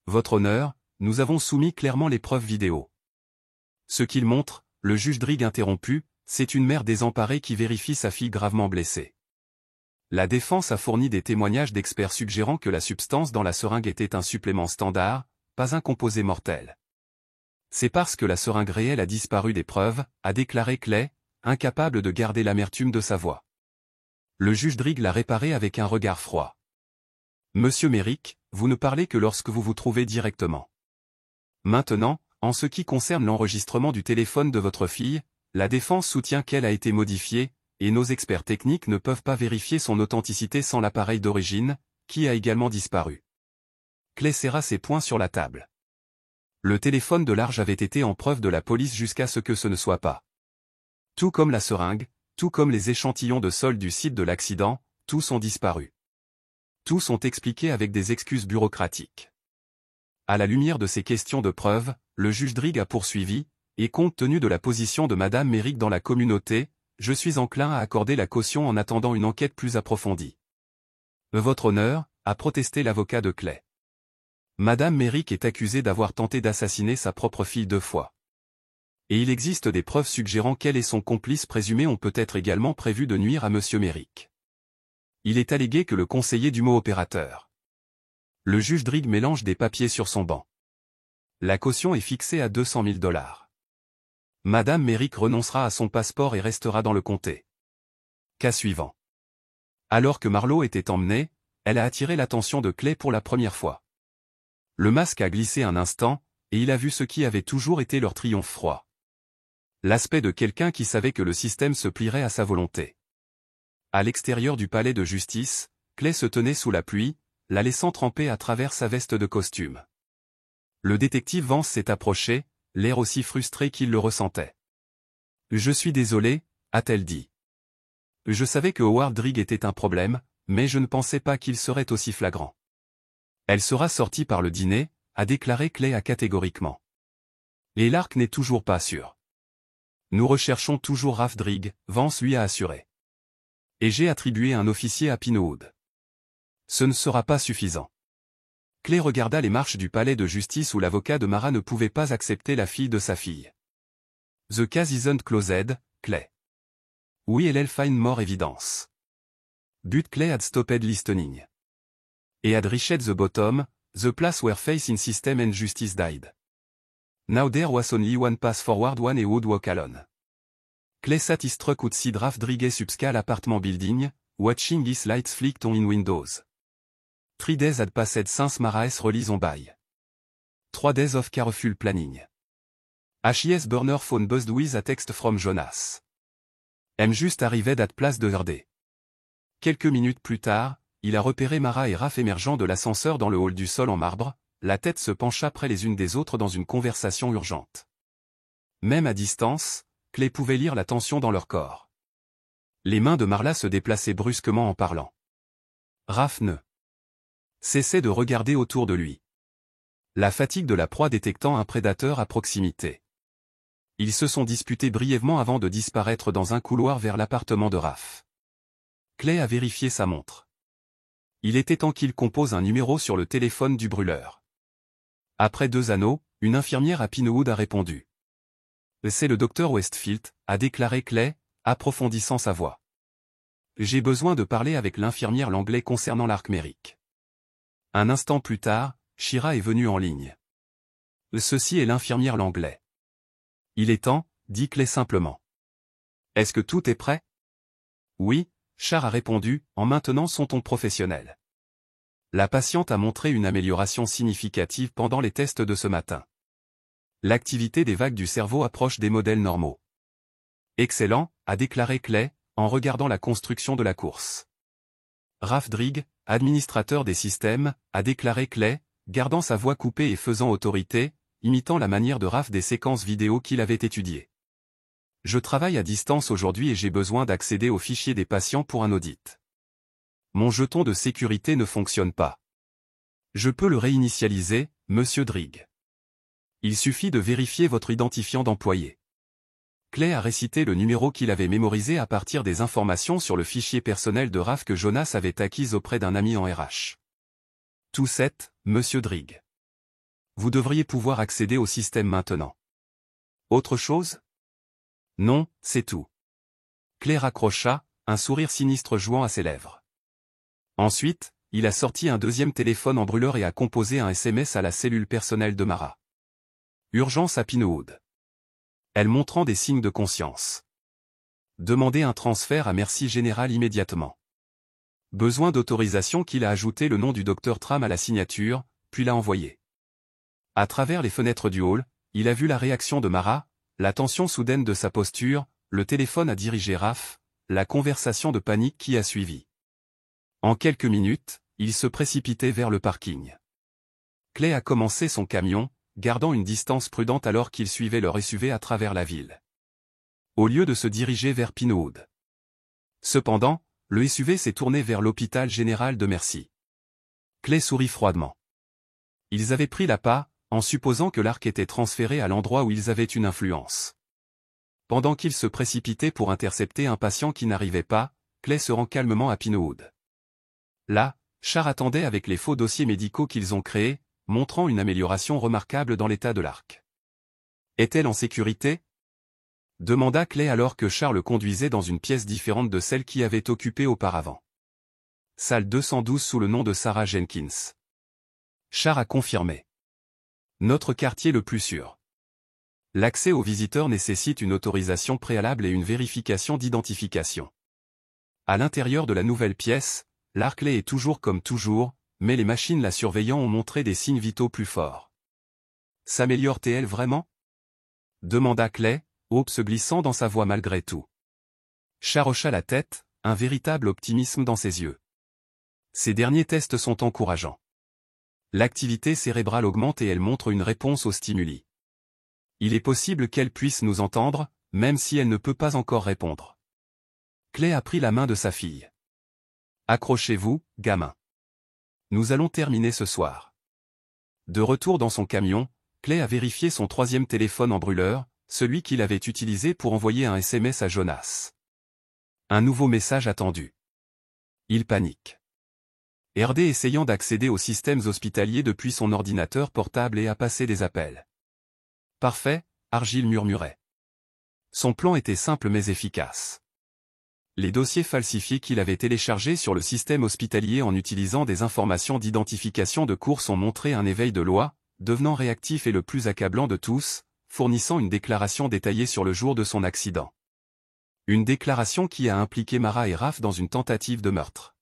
Votre honneur, nous avons soumis clairement les preuves vidéo. Ce qu'il montre, le juge Drigg interrompu, c'est une mère désemparée qui vérifie sa fille gravement blessée. La défense a fourni des témoignages d'experts suggérant que la substance dans la seringue était un supplément standard, pas un composé mortel. C'est parce que la seringue réelle a disparu des preuves, a déclaré Clay, incapable de garder l'amertume de sa voix. Le juge Drigg l'a réparé avec un regard froid. Monsieur Merrick, vous ne parlez que lorsque vous vous trouvez directement. Maintenant, en ce qui concerne l'enregistrement du téléphone de votre fille, la défense soutient qu'elle a été modifiée, et nos experts techniques ne peuvent pas vérifier son authenticité sans l'appareil d'origine, qui a également disparu. Clay serra ses poings sur la table. Le téléphone de Large avait été en preuve de la police jusqu'à ce que ce ne soit pas. Tout comme la seringue, tout comme les échantillons de sol du site de l'accident, tous ont disparu. Tous ont expliqué avec des excuses bureaucratiques. À la lumière de ces questions de preuve, le juge Drigg a poursuivi, et compte tenu de la position de Madame Merrick dans la communauté, je suis enclin à accorder la caution en attendant une enquête plus approfondie. Votre honneur, a protesté l'avocat de Clay. Madame Merrick est accusée d'avoir tenté d'assassiner sa propre fille 2 fois. Et il existe des preuves suggérant qu'elle et son complice présumé ont peut-être également prévu de nuire à Monsieur Merrick. Il est allégué que le conseiller du mot opérateur. Le juge Drigg mélange des papiers sur son banc. La caution est fixée à $200 000. Madame Merrick renoncera à son passeport et restera dans le comté. Cas suivant. Alors que Marlowe était emmenée, elle a attiré l'attention de Clay pour la première fois. Le masque a glissé un instant, et il a vu ce qui avait toujours été leur triomphe froid. L'aspect de quelqu'un qui savait que le système se plierait à sa volonté. À l'extérieur du palais de justice, Clay se tenait sous la pluie, la laissant tremper à travers sa veste de costume. Le détective Vance s'est approché, l'air aussi frustré qu'il le ressentait. « Je suis désolé, a-t-elle dit. Je savais que Howard Drigg était un problème, mais je ne pensais pas qu'il serait aussi flagrant. Elle sera sortie par le dîner, a déclaré Clay catégoriquement. Et l'arc n'est toujours pas sûr. Nous recherchons toujours Raph Drigg, Vance lui a assuré. Et j'ai attribué un officier à Pinewood. Ce ne sera pas suffisant. Clay regarda les marches du palais de justice où l'avocat de Mara ne pouvait pas accepter la fille de sa fille. The case isn't closed, Clay. Oui, elle find more evidence. But Clay had stopped listening. Et had reached the bottom, the place where faith in system and justice died. Now there was only one path forward, one he would walk alone. Clay sat his truck outside Raph Drigge's upscale apartment building, watching his lights flicked on in windows. 3 days had passed since Mara's release on by. 3 days of careful planning. HIS burner phone buzzed with a text from Jonas. I'm just arrived at place de Herde. Quelques minutes plus tard, il a repéré Mara et Raph émergeant de l'ascenseur dans le hall du sol en marbre, la tête se pencha près les unes des autres dans une conversation urgente. Même à distance, Clay pouvait lire la tension dans leur corps. Les mains de Marla se déplaçaient brusquement en parlant. Raph ne cessait de regarder autour de lui. La fatigue de la proie détectant un prédateur à proximité. Ils se sont disputés brièvement avant de disparaître dans un couloir vers l'appartement de Raph. Clay a vérifié sa montre. Il était temps qu'il compose un numéro sur le téléphone du brûleur. Après 2 anneaux, une infirmière à Pinewood a répondu. C'est le docteur Westfield, a déclaré Clay, approfondissant sa voix. J'ai besoin de parler avec l'infirmière Langlais concernant l'arc Merrick. Un instant plus tard, Shira est venue en ligne. Ceci est l'infirmière Langlais. Il est temps, dit Clay simplement. Est-ce que tout est prêt? Oui, Char a répondu, en maintenant son ton professionnel. La patiente a montré une amélioration significative pendant les tests de ce matin. L'activité des vagues du cerveau approche des modèles normaux. Excellent, a déclaré Clay, en regardant la construction de la course. Raf Drigg, administrateur des systèmes, a déclaré Clay, gardant sa voix coupée et faisant autorité, imitant la manière de Raf des séquences vidéo qu'il avait étudiées. Je travaille à distance aujourd'hui et j'ai besoin d'accéder aux fichiers des patients pour un audit. Mon jeton de sécurité ne fonctionne pas. Je peux le réinitialiser, monsieur Drigg. Il suffit de vérifier votre identifiant d'employé. Clay a récité le numéro qu'il avait mémorisé à partir des informations sur le fichier personnel de Raf que Jonas avait acquis auprès d'un ami en RH. Tout set, monsieur Drigg. Vous devriez pouvoir accéder au système maintenant. Autre chose? Non, c'est tout. Clay raccrocha, un sourire sinistre jouant à ses lèvres. Ensuite, il a sorti un deuxième téléphone en brûleur et a composé un SMS à la cellule personnelle de Mara. Urgence à Pinewood. Elle montrant des signes de conscience. Demandez un transfert à Merci Général immédiatement. Besoin d'autorisation qu'il a ajouté le nom du docteur Tram à la signature, puis l'a envoyé. À travers les fenêtres du hall, il a vu la réaction de Mara, la tension soudaine de sa posture, le téléphone a dirigé Raf, la conversation de panique qui a suivi. En quelques minutes, il se précipitait vers le parking. Clay a commencé son camion, gardant une distance prudente alors qu'il suivait leur SUV à travers la ville. Au lieu de se diriger vers Pinewood. Cependant, le SUV s'est tourné vers l'hôpital général de Merci. Clay sourit froidement. Ils avaient pris l'appât, en supposant que l'arc était transféré à l'endroit où ils avaient une influence. Pendant qu'ils se précipitaient pour intercepter un patient qui n'arrivait pas, Clay se rend calmement à Pinewood. Là, Char attendait avec les faux dossiers médicaux qu'ils ont créés, montrant une amélioration remarquable dans l'état de l'arc. Est-elle en sécurité? Demanda Clay alors que Char le conduisait dans une pièce différente de celle qui avait occupé auparavant. Salle 212 sous le nom de Sarah Jenkins. Char a confirmé. Notre quartier le plus sûr. L'accès aux visiteurs nécessite une autorisation préalable et une vérification d'identification. À l'intérieur de la nouvelle pièce, l'arc-Clay est toujours comme toujours, mais les machines la surveillant ont montré des signes vitaux plus forts. S'améliore-t-elle vraiment? Demanda Clay, Hope se glissant dans sa voix malgré tout. Char hocha la tête, un véritable optimisme dans ses yeux. Ces derniers tests sont encourageants. L'activité cérébrale augmente et elle montre une réponse aux stimuli. Il est possible qu'elle puisse nous entendre, même si elle ne peut pas encore répondre. Clay a pris la main de sa fille. Accrochez-vous, gamin. Nous allons terminer ce soir. De retour dans son camion, Clay a vérifié son troisième téléphone en brûleur, celui qu'il avait utilisé pour envoyer un SMS à Jonas. Un nouveau message attendu. Il panique. RD essayant d'accéder aux systèmes hospitaliers depuis son ordinateur portable et à passer des appels. Parfait, Argyle murmurait. Son plan était simple mais efficace. Les dossiers falsifiés qu'il avait téléchargés sur le système hospitalier en utilisant des informations d'identification de course ont montré un éveil de loi, devenant réactif et le plus accablant de tous, fournissant une déclaration détaillée sur le jour de son accident. Une déclaration qui a impliqué Mara et Raf dans une tentative de meurtre.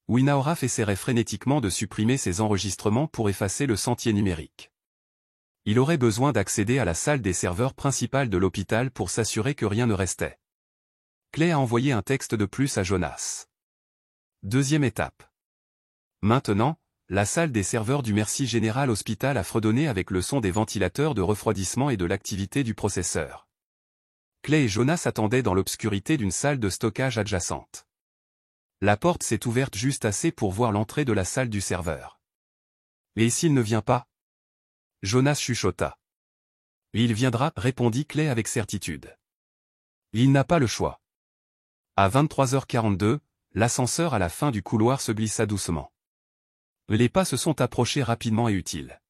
Raf essaierait frénétiquement de supprimer ses enregistrements pour effacer le sentier numérique. Il aurait besoin d'accéder à la salle des serveurs principale de l'hôpital pour s'assurer que rien ne restait. Clay a envoyé un texte de plus à Jonas. Deuxième étape. Maintenant, la salle des serveurs du Merci Général Hospital a fredonné avec le son des ventilateurs de refroidissement et de l'activité du processeur. Clay et Jonas attendaient dans l'obscurité d'une salle de stockage adjacente. La porte s'est ouverte juste assez pour voir l'entrée de la salle du serveur. Et s'il ne vient pas? Jonas chuchota. Il viendra, répondit Clay avec certitude. Il n'a pas le choix. À 23h42, l'ascenseur à la fin du couloir se glissa doucement. Les pas se sont approchés rapidement et utiles.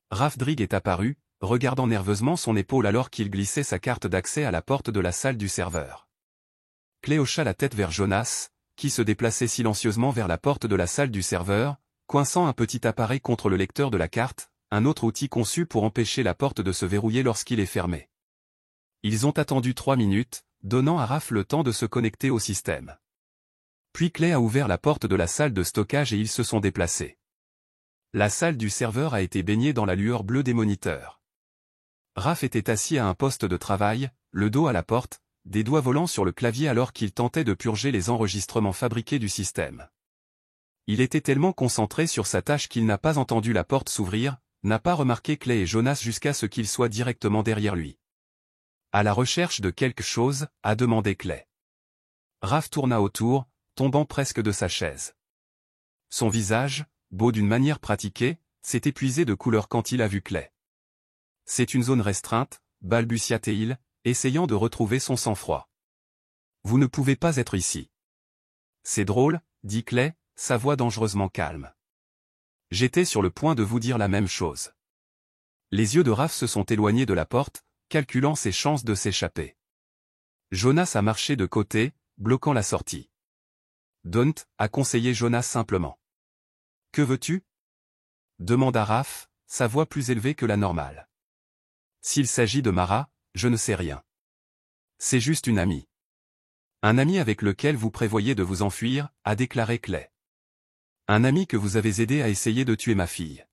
Raf Drigg est apparu, regardant nerveusement son épaule alors qu'il glissait sa carte d'accès à la porte de la salle du serveur. Clay hocha la tête vers Jonas, qui se déplaçait silencieusement vers la porte de la salle du serveur, coinçant un petit appareil contre le lecteur de la carte, un autre outil conçu pour empêcher la porte de se verrouiller lorsqu'il est fermé. Ils ont attendu 3 minutes, donnant à Raf le temps de se connecter au système. Puis Clay a ouvert la porte de la salle de stockage et ils se sont déplacés. La salle du serveur a été baignée dans la lueur bleue des moniteurs. Raph était assis à un poste de travail, le dos à la porte, des doigts volants sur le clavier alors qu'il tentait de purger les enregistrements fabriqués du système. Il était tellement concentré sur sa tâche qu'il n'a pas entendu la porte s'ouvrir, n'a pas remarqué Clay et Jonas jusqu'à ce qu'ils soient directement derrière lui. À la recherche de quelque chose, a demandé Clay. Raph tourna autour, tombant presque de sa chaise. Son visage, beau d'une manière pratiquée, s'est épuisé de couleur quand il a vu Clay. C'est une zone restreinte, balbutia-t-il, essayant de retrouver son sang-froid. Vous ne pouvez pas être ici. C'est drôle, dit Clay, sa voix dangereusement calme. J'étais sur le point de vous dire la même chose. Les yeux de Raph se sont éloignés de la porte, calculant ses chances de s'échapper. Jonas a marché de côté, bloquant la sortie. Don't, a conseillé Jonas simplement. Que veux-tu? Demanda Raph, sa voix plus élevée que la normale. S'il s'agit de Mara, je ne sais rien. C'est juste une amie. Un ami avec lequel vous prévoyez de vous enfuir, a déclaré Clay. Un ami que vous avez aidé à essayer de tuer ma fille.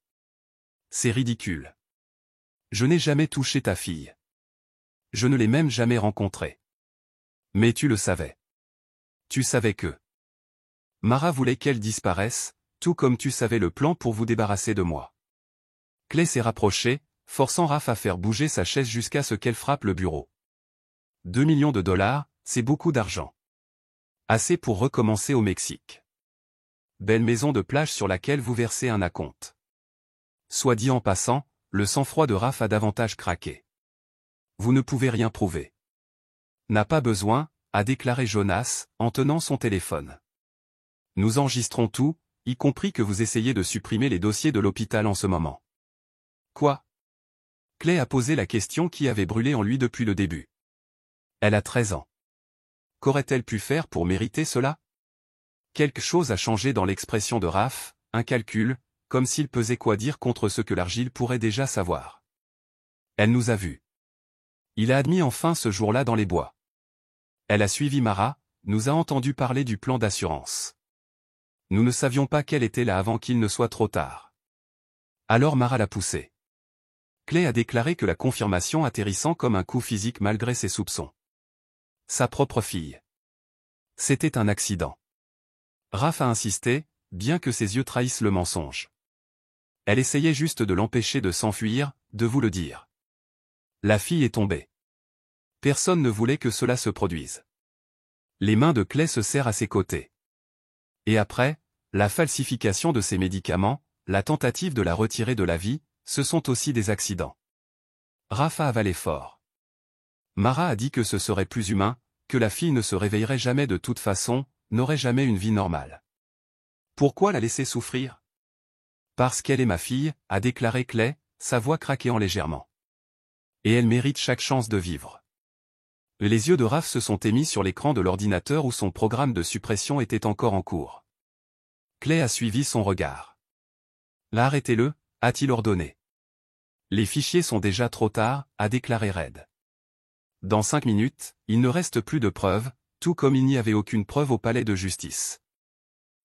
C'est ridicule. Je n'ai jamais touché ta fille. Je ne l'ai même jamais rencontrée. Mais tu le savais. Tu savais que Mara voulait qu'elle disparaisse, tout comme tu savais le plan pour vous débarrasser de moi. Clay s'est rapproché, forçant Raph à faire bouger sa chaise jusqu'à ce qu'elle frappe le bureau. 2 millions de dollars, c'est beaucoup d'argent. Assez pour recommencer au Mexique. Belle maison de plage sur laquelle vous versez un acompte. Soit dit en passant, le sang-froid de Raph a davantage craqué. Vous ne pouvez rien prouver. N'a pas besoin, a déclaré Jonas, en tenant son téléphone. Nous enregistrons tout, y compris que vous essayez de supprimer les dossiers de l'hôpital en ce moment. Quoi? Clay a posé la question qui avait brûlé en lui depuis le début. Elle a 13 ans. Qu'aurait-elle pu faire pour mériter cela? Quelque chose a changé dans l'expression de Raph, un calcul, comme s'il pesait quoi dire contre ce que l'argile pourrait déjà savoir. Elle nous a vus. Il a admis enfin ce jour-là dans les bois. Elle a suivi Mara, nous a entendu parler du plan d'assurance. Nous ne savions pas quelle était là avant qu'il ne soit trop tard. Alors Mara l'a poussé. Clay a déclaré que la confirmation atterrissant comme un coup physique malgré ses soupçons. Sa propre fille. C'était un accident. Raph a insisté, bien que ses yeux trahissent le mensonge. Elle essayait juste de l'empêcher de s'enfuir, de vous le dire. La fille est tombée. Personne ne voulait que cela se produise. Les mains de Clay se serrent à ses côtés. Et après, la falsification de ses médicaments, la tentative de la retirer de la vie, ce sont aussi des accidents. Raph a avalé fort. Mara a dit que ce serait plus humain, que la fille ne se réveillerait jamais de toute façon, n'aurait jamais une vie normale. Pourquoi la laisser souffrir? Parce qu'elle est ma fille, a déclaré Clay, sa voix craquant légèrement. Et elle mérite chaque chance de vivre. Les yeux de Raph se sont émis sur l'écran de l'ordinateur où son programme de suppression était encore en cours. Clay a suivi son regard. Arrêtez-le, a-t-il ordonné. Les fichiers sont déjà trop tard, a déclaré Red. Dans 5 minutes, il ne reste plus de preuves, tout comme il n'y avait aucune preuve au palais de justice.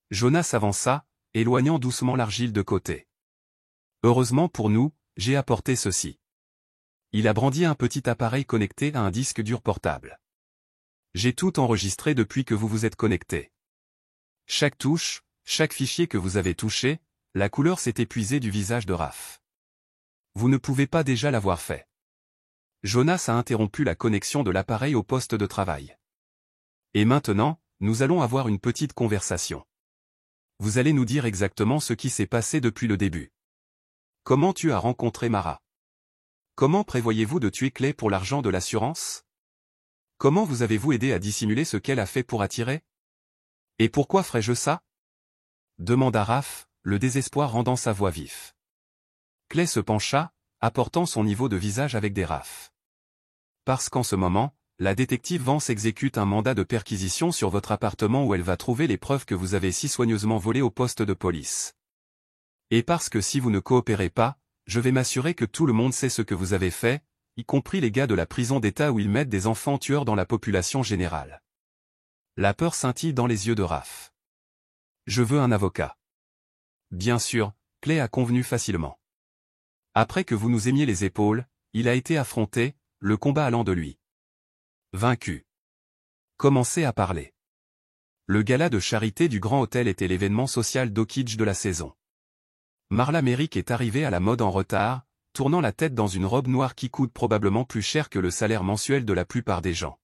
Jonas avança, éloignant doucement l'argile de côté. Heureusement pour nous, j'ai apporté ceci. Il a brandi un petit appareil connecté à un disque dur portable. J'ai tout enregistré depuis que vous vous êtes connecté. Chaque touche, chaque fichier que vous avez touché, la couleur s'est épuisée du visage de Raph. Vous ne pouvez pas déjà l'avoir fait. Jonas a interrompu la connexion de l'appareil au poste de travail. Et maintenant, nous allons avoir une petite conversation. Vous allez nous dire exactement ce qui s'est passé depuis le début. Comment tu as rencontré Mara? Comment prévoyez-vous de tuer Clay pour l'argent de l'assurance? Comment vous avez-vous aidé à dissimuler ce qu'elle a fait pour attirer? Et pourquoi ferais-je ça? Demanda Raph, le désespoir rendant sa voix vif. Clay se pencha, apportant son niveau de visage avec des rafles. Parce qu'en ce moment, la détective Vance exécute un mandat de perquisition sur votre appartement où elle va trouver les preuves que vous avez si soigneusement volées au poste de police. Et parce que si vous ne coopérez pas, je vais m'assurer que tout le monde sait ce que vous avez fait, y compris les gars de la prison d'État où ils mettent des enfants tueurs dans la population générale. La peur scintille dans les yeux de Raph. Je veux un avocat. Bien sûr, Clay a convenu facilement. Après que vous nous aimiez les épaules, il a été affronté, le combat allant de lui. Vaincu. Commencez à parler. Le gala de charité du Grand Hôtel était l'événement social d'Oak de la saison. Marla Merrick est arrivée à la mode en retard, tournant la tête dans une robe noire qui coûte probablement plus cher que le salaire mensuel de la plupart des gens.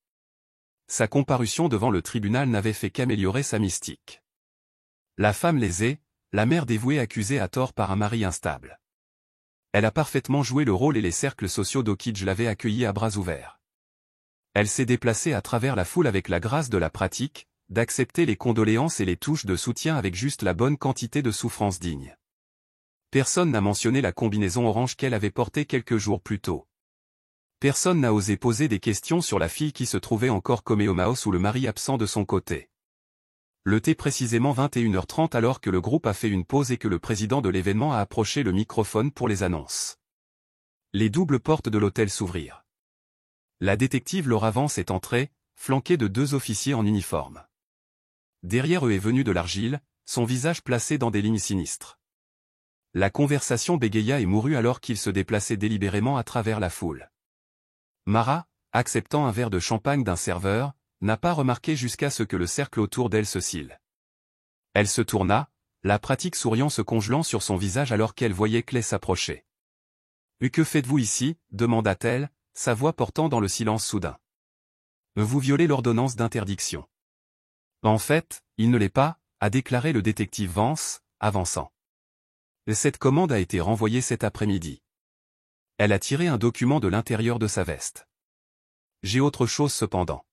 Sa comparution devant le tribunal n'avait fait qu'améliorer sa mystique. La femme lésée, la mère dévouée accusée à tort par un mari instable. Elle a parfaitement joué le rôle et les cercles sociaux d'Oak l'avaient accueillie à bras ouverts. Elle s'est déplacée à travers la foule avec la grâce de la pratique, d'accepter les condoléances et les touches de soutien avec juste la bonne quantité de souffrance digne. Personne n'a mentionné la combinaison orange qu'elle avait portée quelques jours plus tôt. Personne n'a osé poser des questions sur la fille qui se trouvait encore comme Maos ou le mari absent de son côté. Le thé précisément 21h30 alors que le groupe a fait une pause et que le président de l'événement a approché le microphone pour les annonces. Les doubles portes de l'hôtel s'ouvrirent. La détective Laura Vance est entrée, flanquée de 2 officiers en uniforme. Derrière eux est venu de l'argile, son visage placé dans des lignes sinistres. La conversation bégaya et mourut alors qu'il se déplaçait délibérément à travers la foule. Mara, acceptant un verre de champagne d'un serveur, n'a pas remarqué jusqu'à ce que le cercle autour d'elle se scille. Elle se tourna, la pratique souriant se congelant sur son visage alors qu'elle voyait Clay s'approcher. « Que faites-vous ici » demanda-t-elle, sa voix portant dans le silence soudain. « Vous violez l'ordonnance d'interdiction. » « En fait, il ne l'est pas » a déclaré le détective Vance, avançant. Cette commande a été renvoyée cet après-midi. Elle a tiré un document de l'intérieur de sa veste. J'ai autre chose cependant.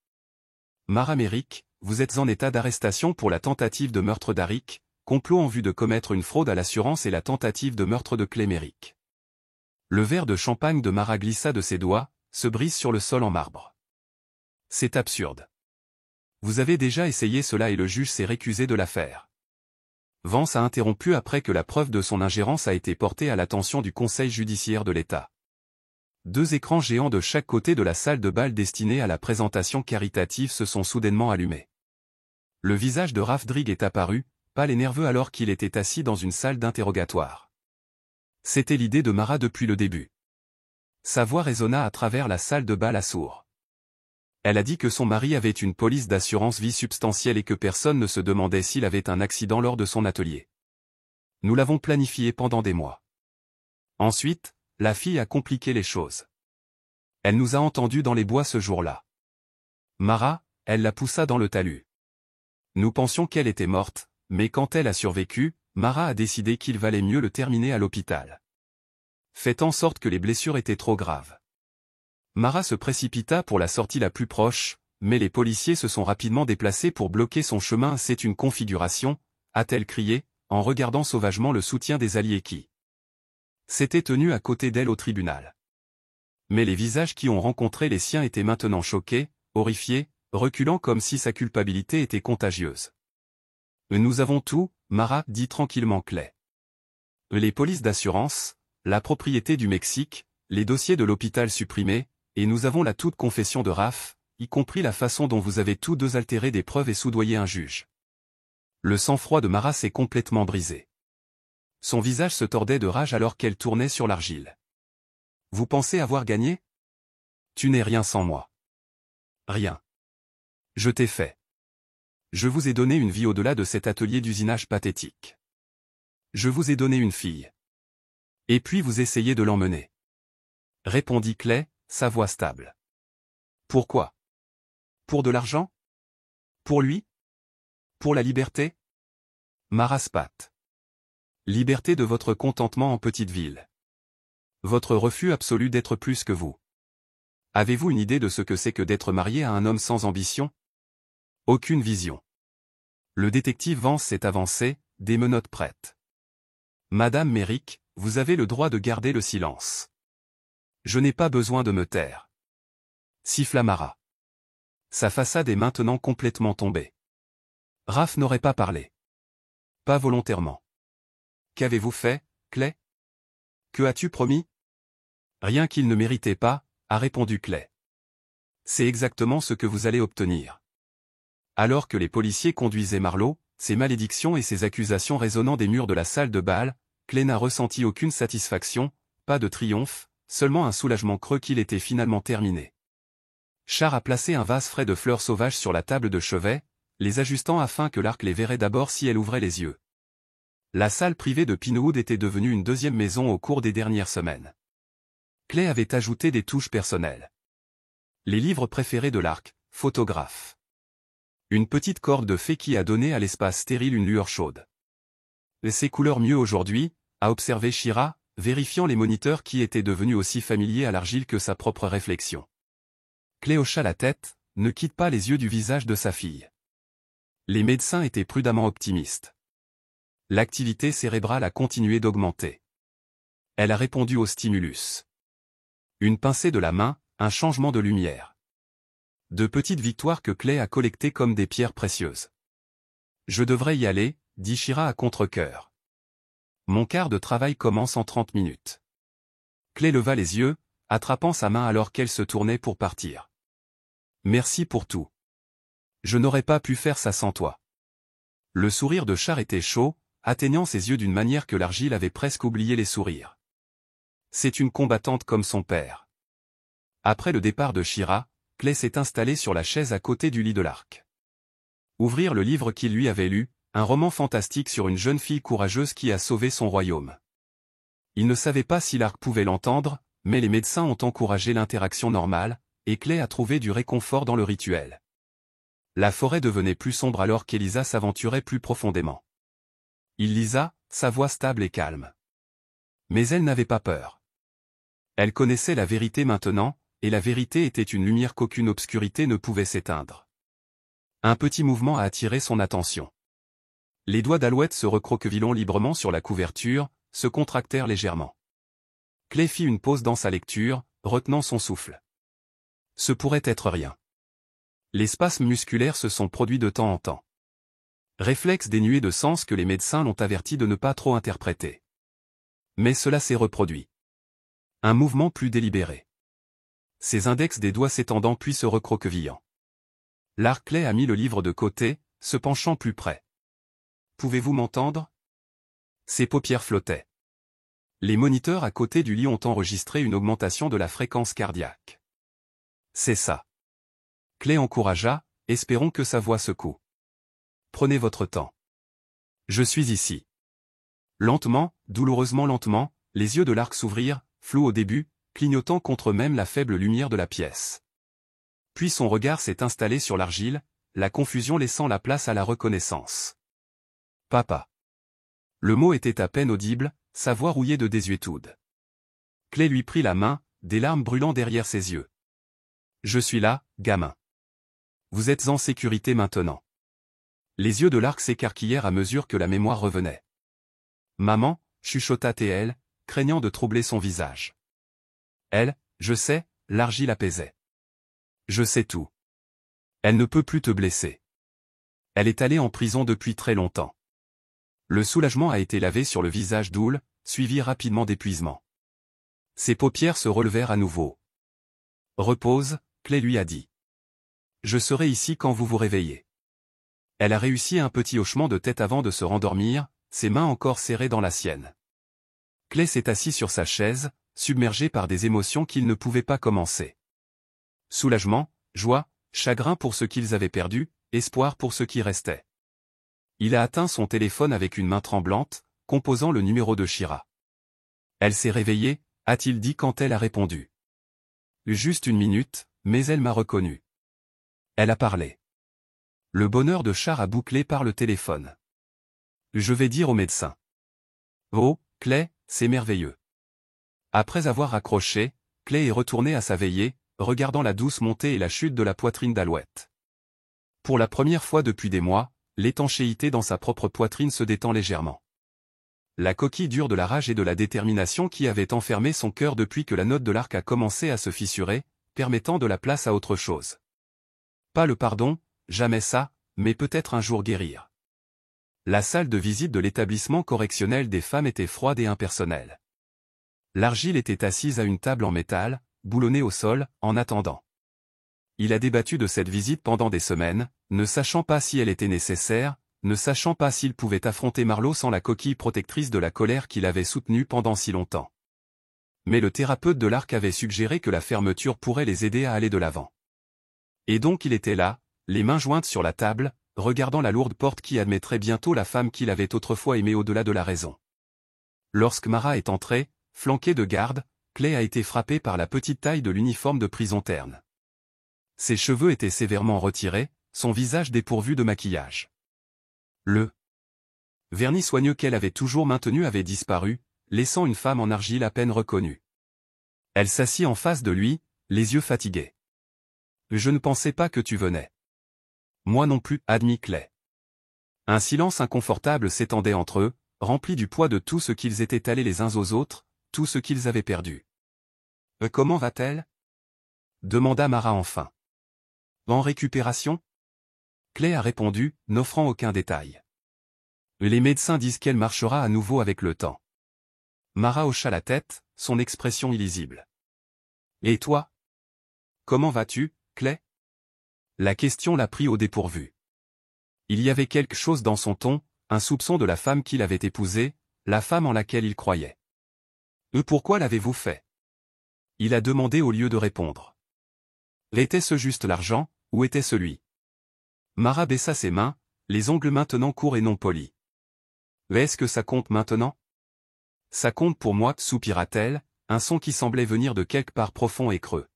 Mara Merrick, vous êtes en état d'arrestation pour la tentative de meurtre d'Aric, complot en vue de commettre une fraude à l'assurance et la tentative de meurtre de Clay Merrick. Le verre de champagne de Mara glissa de ses doigts, se brise sur le sol en marbre. C'est absurde. Vous avez déjà essayé cela et le juge s'est récusé de l'affaire. Vance a interrompu après que la preuve de son ingérence a été portée à l'attention du Conseil judiciaire de l'État. 2 écrans géants de chaque côté de la salle de bal destinée à la présentation caritative se sont soudainement allumés. Le visage de Raph Drigg est apparu, pâle et nerveux alors qu'il était assis dans une salle d'interrogatoire. C'était l'idée de Mara depuis le début. Sa voix résonna à travers la salle de bal à sourds. Elle a dit que son mari avait une police d'assurance vie substantielle et que personne ne se demandait s'il avait un accident lors de son atelier. Nous l'avons planifié pendant des mois. Ensuite, la fille a compliqué les choses. Elle nous a entendus dans les bois ce jour-là. Mara, elle la poussa dans le talus. Nous pensions qu'elle était morte, mais quand elle a survécu, Mara a décidé qu'il valait mieux le terminer à l'hôpital. Faites en sorte que les blessures étaient trop graves. Mara se précipita pour la sortie la plus proche, mais les policiers se sont rapidement déplacés pour bloquer son chemin. C'est une configuration, a-t-elle crié, en regardant sauvagement le soutien des alliés qui s'étaient tenus à côté d'elle au tribunal. Mais les visages qui ont rencontré les siens étaient maintenant choqués, horrifiés, reculant comme si sa culpabilité était contagieuse. Nous avons tout, Mara dit tranquillement Clay. Les polices d'assurance, la propriété du Mexique, les dossiers de l'hôpital supprimés, et nous avons la toute confession de Raph, y compris la façon dont vous avez tous 2 altéré des preuves et soudoyé un juge. Le sang-froid de Mara s'est complètement brisé. Son visage se tordait de rage alors qu'elle tournait sur l'argile. Vous pensez avoir gagné? Tu n'es rien sans moi. Rien. Je t'ai fait. Je vous ai donné une vie au-delà de cet atelier d'usinage pathétique. Je vous ai donné une fille. Et puis vous essayez de l'emmener. Répondit Clay, sa voix stable. Pourquoi? Pour de l'argent? Pour lui? Pour la liberté? Mara spat. Liberté de votre contentement en petite ville. Votre refus absolu d'être plus que vous. Avez-vous une idée de ce que c'est que d'être marié à un homme sans ambition? Aucune vision. Le détective Vance s'est avancé, des menottes prêtes. Madame Merrick, vous avez le droit de garder le silence. Je n'ai pas besoin de me taire. Siffla Mara. Sa façade est maintenant complètement tombée. Raph n'aurait pas parlé. Pas volontairement. Qu'avez-vous fait, Clay? Que as-tu promis? Rien qu'il ne méritait pas, a répondu Clay. C'est exactement ce que vous allez obtenir. Alors que les policiers conduisaient Marlowe, ses malédictions et ses accusations résonnant des murs de la salle de bal, Clay n'a ressenti aucune satisfaction, pas de triomphe, seulement un soulagement creux qu'il était finalement terminé. Char a placé un vase frais de fleurs sauvages sur la table de chevet, les ajustant afin que Lark les verrait d'abord si elle ouvrait les yeux. La salle privée de Pinewood était devenue une deuxième maison au cours des dernières semaines. Clay avait ajouté des touches personnelles. Les livres préférés de Lark, photographe. Une petite corde de fée qui a donné à l'espace stérile une lueur chaude. Ses couleurs mieux aujourd'hui, a observé Shira, vérifiant les moniteurs qui étaient devenus aussi familiers à l'argile que sa propre réflexion. Clay hocha la tête, ne quitte pas les yeux du visage de sa fille. Les médecins étaient prudemment optimistes. L'activité cérébrale a continué d'augmenter. Elle a répondu au stimulus. Une pincée de la main, un changement de lumière. De petites victoires que Clay a collectées comme des pierres précieuses. Je devrais y aller, dit Shira à contre-cœur. Mon quart de travail commence en 30 minutes. Clay leva les yeux, attrapant sa main alors qu'elle se tournait pour partir. Merci pour tout. Je n'aurais pas pu faire ça sans toi. Le sourire de Char était chaud, atteignant ses yeux d'une manière que l'argile avait presque oublié les sourires. C'est une combattante comme son père. Après le départ de Shira, Clay s'est installé sur la chaise à côté du lit de Lark. Ouvrir le livre qu'il lui avait lu, un roman fantastique sur une jeune fille courageuse qui a sauvé son royaume. Il ne savait pas si Lark pouvait l'entendre, mais les médecins ont encouragé l'interaction normale, et Clay a trouvé du réconfort dans le rituel. La forêt devenait plus sombre alors qu'Elisa s'aventurait plus profondément. Il lisa, sa voix stable et calme. Mais elle n'avait pas peur. Elle connaissait la vérité maintenant, et la vérité était une lumière qu'aucune obscurité ne pouvait s'éteindre. Un petit mouvement a attiré son attention. Les doigts d'Alouette se recroquevillant librement sur la couverture, se contractèrent légèrement. Clay fit une pause dans sa lecture, retenant son souffle. Ce pourrait être rien. Les spasmes musculaires se sont produits de temps en temps. Réflexe dénué de sens que les médecins l'ont averti de ne pas trop interpréter. Mais cela s'est reproduit. Un mouvement plus délibéré. Ses index des doigts s'étendant puis se recroquevillant. Lark Clay a mis le livre de côté, se penchant plus près. Pouvez-vous m'entendre? Ses paupières flottaient. Les moniteurs à côté du lit ont enregistré une augmentation de la fréquence cardiaque. C'est ça. Clay encouragea, espérons que sa voix secoue. Prenez votre temps. Je suis ici. Lentement, douloureusement lentement, les yeux de Lark s'ouvrirent, flous au début, clignotant contre même la faible lumière de la pièce. Puis son regard s'est installé sur l'argile, la confusion laissant la place à la reconnaissance. Papa. Le mot était à peine audible, sa voix rouillée de désuétude. Clay lui prit la main, des larmes brûlant derrière ses yeux. Je suis là, gamin. Vous êtes en sécurité maintenant. Les yeux de Lark s'écarquillèrent à mesure que la mémoire revenait. Maman, chuchota-t-elle, craignant de troubler son visage. Elle, je sais, l'argile apaisait. Je sais tout. Elle ne peut plus te blesser. Elle est allée en prison depuis très longtemps. Le soulagement a été lavé sur le visage d'Oul, suivi rapidement d'épuisement. Ses paupières se relevèrent à nouveau. Repose, Clay lui a dit. Je serai ici quand vous vous réveillez. Elle a réussi un petit hochement de tête avant de se rendormir, ses mains encore serrées dans la sienne. Clay s'est assis sur sa chaise, submergé par des émotions qu'il ne pouvait pas commencer. Soulagement, joie, chagrin pour ce qu'ils avaient perdu, espoir pour ce qui restait. Il a atteint son téléphone avec une main tremblante, composant le numéro de Shira. Elle s'est réveillée, a-t-il dit quand elle a répondu. Juste une minute, mais elle m'a reconnu. Elle a parlé. Le bonheur de Char a bouclé par le téléphone. Je vais dire au médecin. Oh, Clay, c'est merveilleux. Après avoir raccroché, Clay est retourné à sa veillée, regardant la douce montée et la chute de la poitrine d'Alouette. Pour la première fois depuis des mois, l'étanchéité dans sa propre poitrine se détend légèrement. La coquille dure de la rage et de la détermination qui avait enfermé son cœur depuis que la note de l'arc a commencé à se fissurer, permettant de la place à autre chose. Pas le pardon, jamais ça, mais peut-être un jour guérir. La salle de visite de l'établissement correctionnel des femmes était froide et impersonnelle. L'argile était assise à une table en métal, boulonnée au sol, en attendant. il a débattu de cette visite pendant des semaines, ne sachant pas si elle était nécessaire, ne sachant pas s'il pouvait affronter Marlowe sans la coquille protectrice de la colère qu'il avait soutenue pendant si longtemps. Mais le thérapeute de l'Ark avait suggéré que la fermeture pourrait les aider à aller de l'avant. Et donc il était là, les mains jointes sur la table, regardant la lourde porte qui admettrait bientôt la femme qu'il avait autrefois aimée au-delà de la raison. Lorsque Mara est entrée, flanquée de gardes, Clay a été frappée par la petite taille de l'uniforme de prison terne. Ses cheveux étaient sévèrement retirés, son visage dépourvu de maquillage. Le vernis soigneux qu'elle avait toujours maintenu avait disparu, laissant une femme en argile à peine reconnue. Elle s'assit en face de lui, les yeux fatigués. « Je ne pensais pas que tu venais. »« Moi non plus, » admit Clay. Un silence inconfortable s'étendait entre eux, rempli du poids de tout ce qu'ils étaient allés les uns aux autres, tout ce qu'ils avaient perdu. « Comment va-t-elle » demanda Mara enfin. « En récupération » Clay a répondu, n'offrant aucun détail. « Les médecins disent qu'elle marchera à nouveau avec le temps. » Mara hocha la tête, son expression illisible. « Et toi ? Comment vas-tu, Clay ?» La question l'a pris au dépourvu. Il y avait quelque chose dans son ton, un soupçon de la femme qu'il avait épousée, la femme en laquelle il croyait. « Pourquoi l'avez-vous fait » il a demandé au lieu de répondre. Était-ce juste l'argent, ou était-ce lui ? Mara baissa ses mains, les ongles maintenant courts et non polis. « Est-ce que ça compte maintenant ? » Ça compte pour moi, soupira-t-elle, un son qui semblait venir de quelque part profond et creux.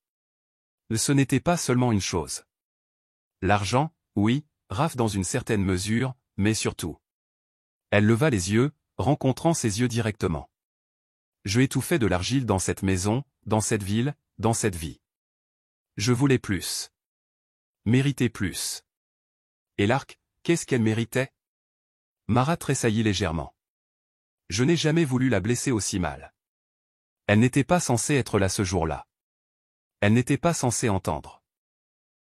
Ce n'était pas seulement une chose. L'argent, oui, Raph dans une certaine mesure, mais surtout. Elle leva les yeux, rencontrant ses yeux directement. Je étouffais de l'argile dans cette maison, dans cette ville, dans cette vie. Je voulais plus. Méritais plus. Et l'Ark, qu'est-ce qu'elle méritait ? Mara tressaillit légèrement. Je n'ai jamais voulu la blesser aussi mal. Elle n'était pas censée être là ce jour-là. Elle n'était pas censée entendre.